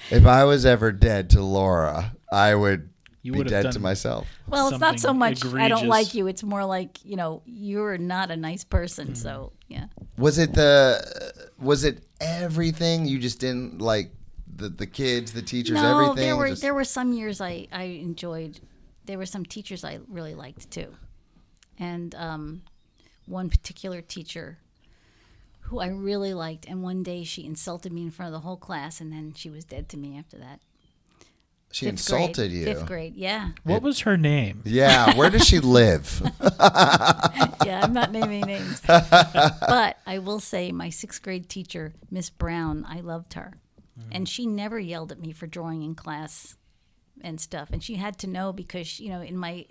If I was ever dead to Laura, I would You be would have dead done to myself. Well, it's not so something much I don't egregious. like you. It's more like, you're not a nice person. So, yeah. Was it everything? You just didn't like the kids, the teachers, No, everything? there were some years I enjoyed. There were some teachers I really liked too. And one particular teacher who I really liked, and one day she insulted me in front of the whole class, and then she was dead to me after that. She Fifth insulted grade, you. 5th grade, yeah. What was her name? Yeah, where does she live? Yeah, I'm not naming names. But I will say my 6th grade teacher, Miss Brown, I loved her. And she never yelled at me for drawing in class and stuff. And she had to know because, in my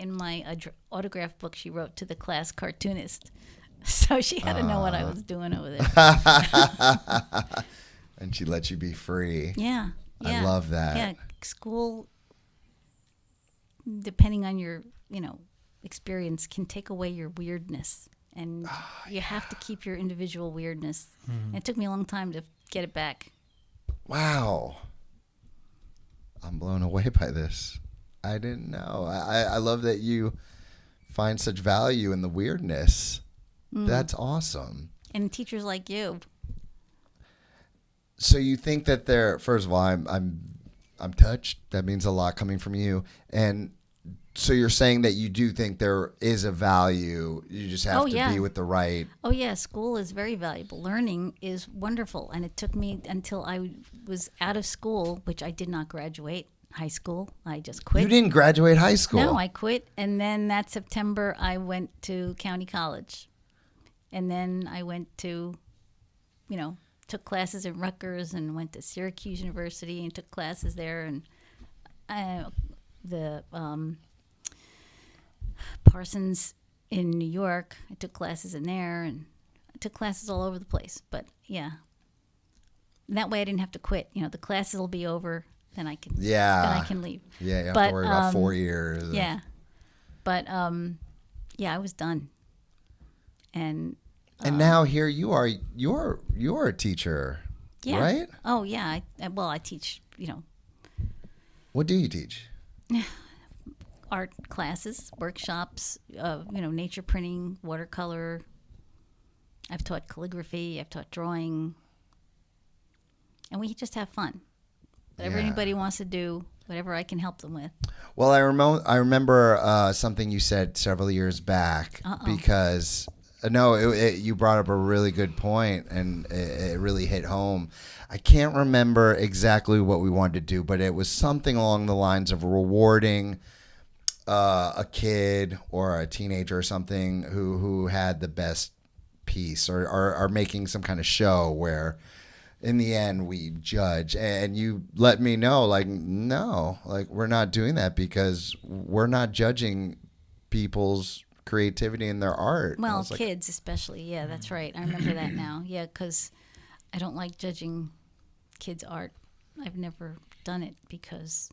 autograph book, she wrote to the class cartoonist. So she had to know what I was doing over there. And she let you be free. Yeah. I love that. Yeah, school, depending on your, experience, can take away your weirdness. And you have to keep your individual weirdness. And it took me a long time to get it back. Wow. I'm blown away by this. I didn't know. I love that you find such value in the weirdness. That's awesome. And teachers like you. So you think that first of all, I'm touched. That means a lot coming from you. And so you're saying that you do think there is a value. You just have to be with the right. Oh, yeah. School is very valuable. Learning is wonderful. And it took me until I was out of school, which I did not graduate high school. I just quit. You didn't graduate high school. No, I quit. And then that September, I went to county college. And then I went to, took classes in Rutgers and went to Syracuse University and took classes there. And the Parsons in New York, I took classes in there, and I took classes all over the place. But yeah, and that way I didn't have to quit. The classes will be over, then I can leave. Yeah, you have to worry about 4 years. Yeah, but yeah, I was done. And now here you are. You're a teacher, yeah. right? Oh yeah. I teach. What do you teach? Art classes, workshops, nature printing, watercolor. I've taught calligraphy. I've taught drawing, and we just have fun. Whatever anybody wants to do, whatever I can help them with. Well, I remember something you said several years back because you brought up a really good point, and it really hit home. I can't remember exactly what we wanted to do, but it was something along the lines of rewarding a kid or a teenager or something who had the best piece or are making some kind of show where in the end we judge. And you let me know, no, we're not doing that because we're not judging people's creativity in their art. Well, kids especially. Yeah, that's right. I remember that now. Yeah, because I don't like judging kids' art. I've never done it because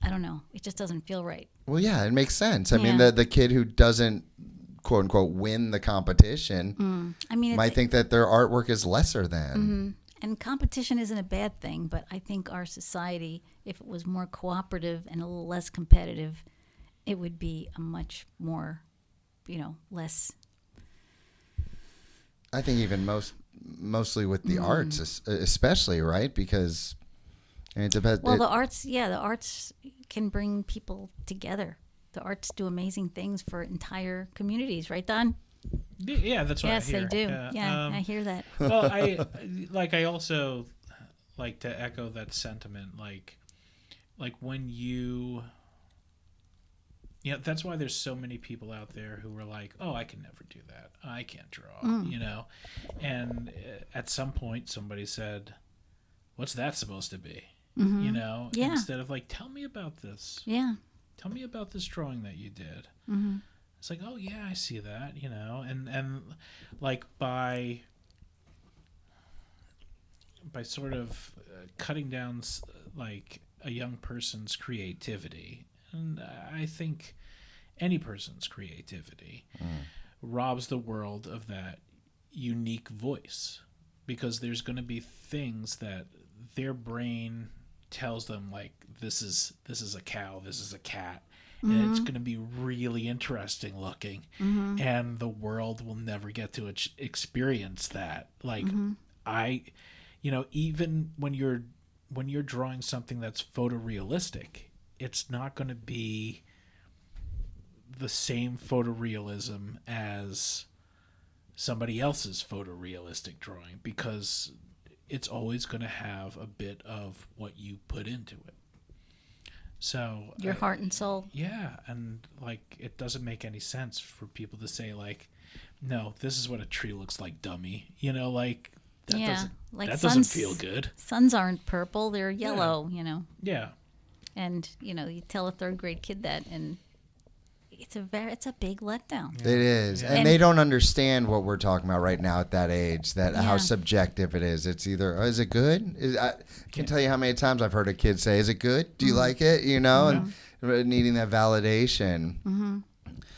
I don't know. It just doesn't feel right. Well, yeah, it makes sense. I mean, the kid who doesn't, quote unquote, win the competition might think that their artwork is lesser than. Mm-hmm. And competition isn't a bad thing, but I think our society, if it was more cooperative and a little less competitive, it would be a much more, less. I think even mostly with the arts, especially, right? Because it depends. Well, the arts can bring people together. The arts do amazing things for entire communities, right, Don? Yeah, that's what I hear. Yes, they do. Yeah, I hear that. Well, I also like to echo that sentiment. Like when you Yeah, that's why there's so many people out there who are like, "Oh, I can never do that. I can't draw," you know. And at some point, somebody said, "What's that supposed to be?" You know, Yeah. instead of like, "Tell me about this. Yeah. Tell me about this drawing that you did." It's like, "Oh yeah, I see that," you know, and like by sort of cutting down like a young person's creativity, and I think any person's creativity robs the world of that unique voice, because there's going to be things that their brain tells them, like, this is a cow, this is a cat, and it's going to be really interesting looking, and the world will never get to experience that. Like, even when you're drawing something that's photorealistic, it's not going to be the same photorealism as somebody else's photorealistic drawing, because it's always going to have a bit of what you put into it. So Your heart and soul. yeah, and like, it doesn't make any sense for people to say like, no, this is what a tree looks like, dummy. You know, like that Yeah, doesn't like that doesn't suns- feel good. Suns aren't purple; they're yellow. You know, Yeah. and you tell a third grade kid that, and it's a big letdown. It is. Yeah. And And- they don't understand what we're talking about right now at that age, that how Yeah. subjective it is. It's either, oh, is it good? I can't tell you how many times I've heard a kid say, is it good? Do you like it? You know, and needing that validation.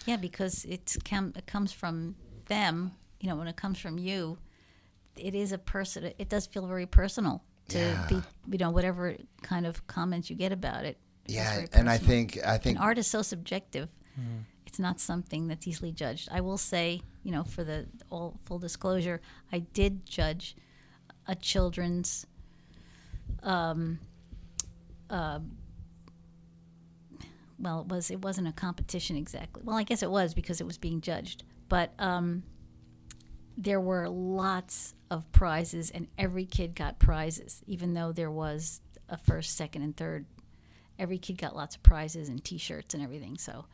Yeah, because it comes from them. You know, when it comes from you, it is a person. It does feel very personal to Yeah. be, whatever kind of comments you get about it. It's Yeah, very and I personal. think And art is so subjective. It's not something that's easily judged. I will say, for the all full disclosure, I did judge a children's well, it wasn't a competition exactly. Well, I guess it was, because it was being judged. But there were lots of prizes, and every kid got prizes, even though there was a first, second, and third. Every kid got lots of prizes and T-shirts and everything. So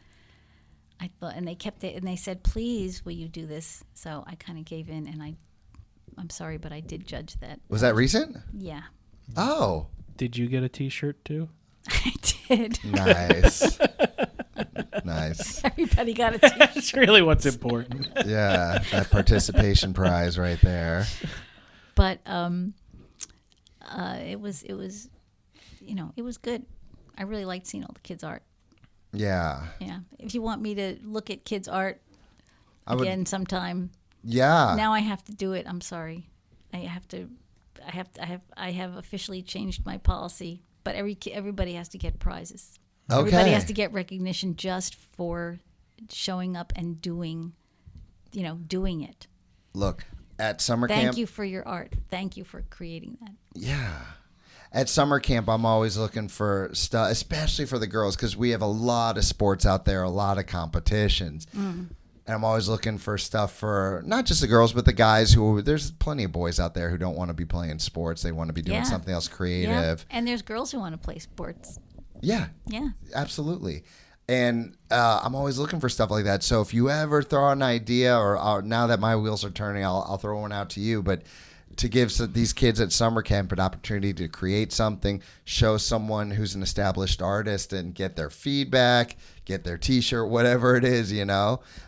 I thought, and they kept it, and they said, "Please, will you do this?" So I kind of gave in, and I'm sorry, but I did judge that. Was that recent? Yeah, Oh, Did you get a T-shirt too? I did. nice. Nice. Everybody got a T-shirt. That's really what's important. Yeah, that participation prize right there. But it was it was good. I really liked seeing all the kids' art. Yeah. Yeah. If you want me to look at kids' art I would. again sometime, Yeah. now I have to do it. I'm sorry. I have officially changed my policy. But everybody has to get prizes. Okay. Everybody has to get recognition just for showing up and doing it. Look, at summer camp. Thank you for your art. Thank you for creating that. Yeah. At summer camp, I'm always looking for stuff, especially for the girls, because we have a lot of sports out there, a lot of competitions. And I'm always looking for stuff for not just the girls, but the guys there's plenty of boys out there who don't want to be playing sports. They want to be doing Yeah. something else Yeah. creative. And there's girls who want to play sports. Yeah, Yeah. absolutely. And I'm always looking for stuff like that. So if you ever throw out an idea, or now that my wheels are turning, I'll throw one out to you. But to give these kids at summer camp an opportunity to create something, show someone who's an established artist, and get their feedback, get their T-shirt, whatever it is,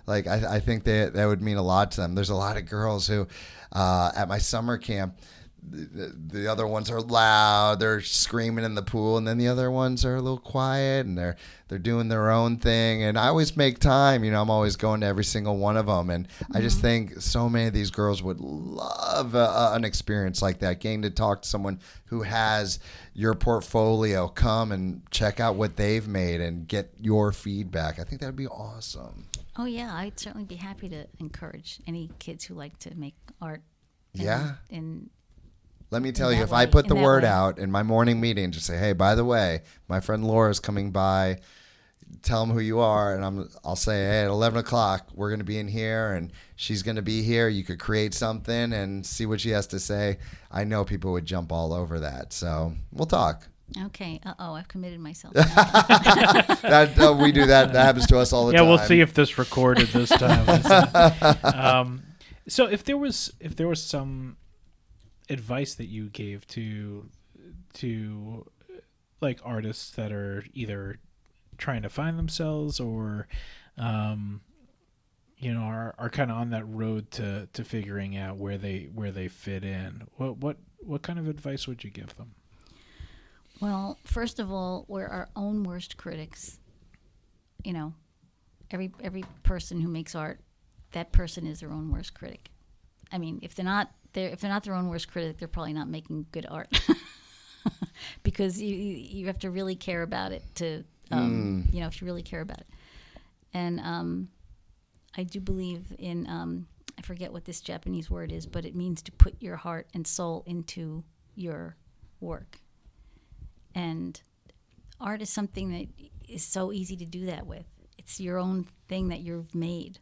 like I think that would mean a lot to them. There's a lot of girls who at my summer camp, the other ones are loud, they're screaming in the pool, and then the other ones are a little quiet, and they're doing their own thing. And I always make time, I'm always going to every single one of them, and I just think so many of these girls would love an experience like that, getting to talk to someone who has your portfolio, come and check out what they've made and get your feedback. I think that'd be awesome. Oh, yeah. I'd certainly be happy to encourage any kids who like to make art. Yeah. And Let me tell In you, that if I way- put in the that word way. out in my morning meeting, just say, hey, by the way, my friend Laura's coming by, tell them who you are, and I'll say, hey, at 11 o'clock, we're going to be in here, and she's going to be here. You could create something and see what she has to say. I know people would jump all over that, so we'll talk. Okay. I've committed myself. We do that. That happens to us all the time. Yeah, we'll see if this recorded this time. So if there was some advice that you gave to like artists that are either trying to find themselves or are kind of on that road to figuring out where they fit in, what kind of advice would you give them? Well, first of all, we're our own worst critics. Every person who makes art, that person is their own worst critic. I mean, if they're not their own worst critic, they're probably not making good art. Because you have to really care about it to if you really care about it. And I do believe in I forget what this Japanese word is, but it means to put your heart and soul into your work. And art is something that is so easy to do that with. It's your own thing that you've made.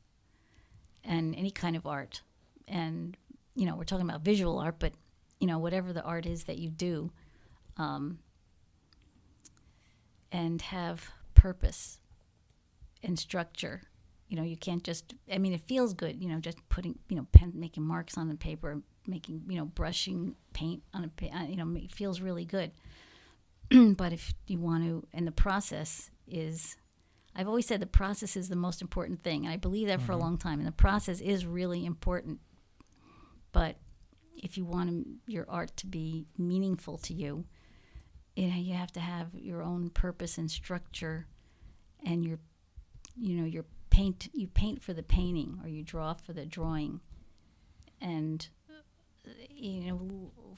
And any kind of art. And, we're talking about visual art, but, whatever the art is that you do, and have purpose and structure. You can't just, it feels good, just putting, making marks on the paper, making, brushing paint on a, it feels really good. But if you want to, and the process is, I've always said the process is the most important thing. And I believe that for a long time. And the process is really important. But if you want your art to be meaningful to you, you have to have your own purpose and structure, and you paint for the painting, or you draw for the drawing, and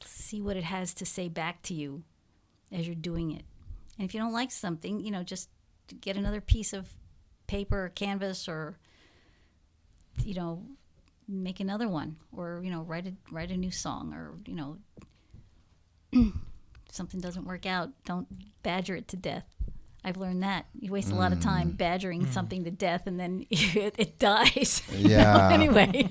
see what it has to say back to you as you're doing it. And if you don't like something, just get another piece of paper or canvas, or make another one, or write a new song, or if something doesn't work out, don't badger it to death. I've learned that you waste a lot of time badgering something to death, and then it dies. Yeah. Anyway.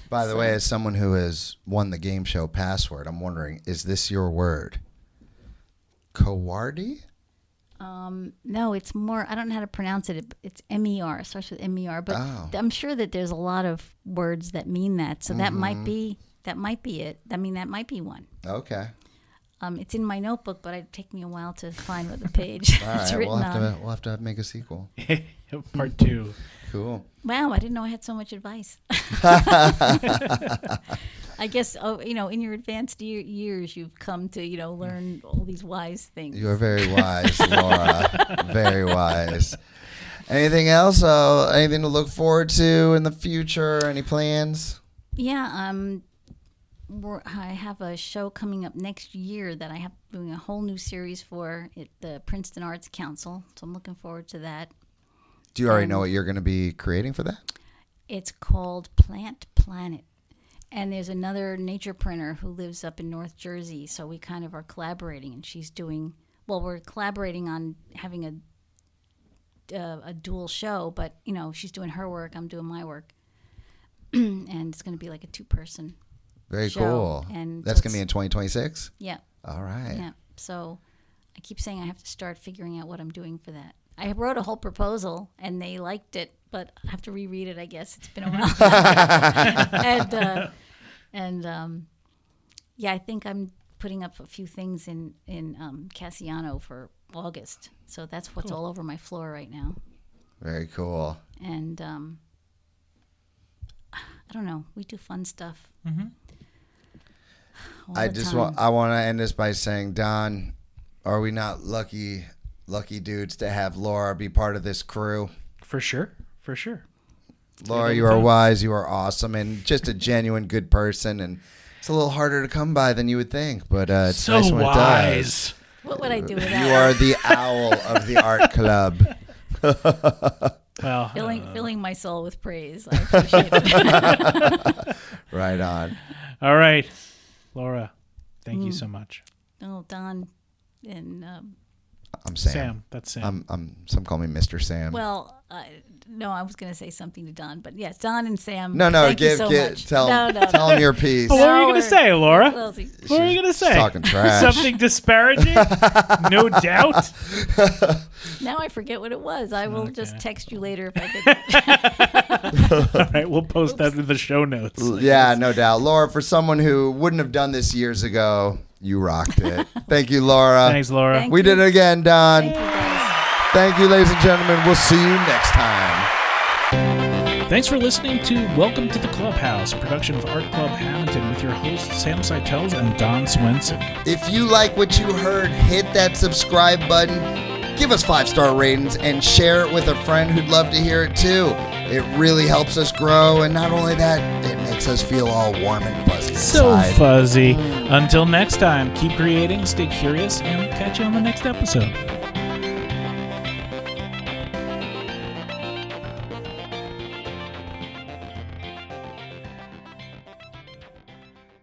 By the way, as someone who has won the game show Password, I'm wondering, is this your word? Cowardy? No, it's more, I don't know how to pronounce it. It's MER. It starts with MER, but I'm sure that there's a lot of words that mean that. So that might be it. That might be one. Okay. It's in my notebook, but it'd take me a while to find what the page All it's right, written on. we'll have to make a sequel. Part 2. Cool. Wow, I didn't know I had so much advice. I guess, in your advanced years, you've come to, learn all these wise things. You're very wise, Laura. Very wise. Anything else? Anything to look forward to in the future? Any plans? Yeah, I have a show coming up next year that I have doing a whole new series for at the Princeton Arts Council. So I'm looking forward to that. Do you already know what you're going to be creating for that? It's called Plant Planet. And there's another nature printer who lives up in North Jersey, so we kind of are collaborating. And she's we're collaborating on having a dual show, but, she's doing her work, I'm doing my work. And it's going to be like a 2-person Very show. cool. And that's going to be in 2026? Yeah. All right. Yeah. So I keep saying I have to start figuring out what I'm doing for that. I wrote a whole proposal, and they liked it, but I have to reread it, I guess. It's been a while. Yeah, I think I'm putting up a few things in Cassiano for August. So that's what's all over my floor right now. Very cool. And I don't know. We do fun stuff. Mm-hmm. I want to end this by saying, Don, are we not lucky dudes to have Laura be part of this crew? For sure. Laura, you are wise, you are awesome, and just a genuine good person, and it's a little harder to come by than you would think, but it's so nice when wise. it does. What would I do without You are the owl of the art club. Well, filling my soul with praise. I appreciate it. Right on. All right, Laura, thank you so much. Oh, Don and I'm Sam. Sam, that's Sam. Some call me Mr. Sam. well, No, I was going to say something to Don, but yes, Don and Sam. No, thank you so much. tell No. them your piece. Oh, what were you going to we're- say, Laura? Lilsey. What were you going to say? talking trash. Something disparaging? No doubt. Now I forget what it was. I will just text you later if I get. All right, we'll post that in the show notes. Yeah, no doubt. Laura, for someone who wouldn't have done this years ago, you rocked it. Thank you, Laura. Thanks, Laura. Thank We did it again, Don. Thank you, guys. Thank you, ladies and gentlemen. We'll see you next time. Thanks for listening to Welcome to the Clubhouse, a production of Art Club Hamilton with your hosts Sam Seitels and Don Swenson. If you like what you heard, hit that subscribe button, give us 5-star ratings, and share it with a friend who'd love to hear it too. It really helps us grow, and not only that, it makes us feel all warm and fuzzy So inside. fuzzy. Until next time, keep creating, stay curious, and catch you on the next episode.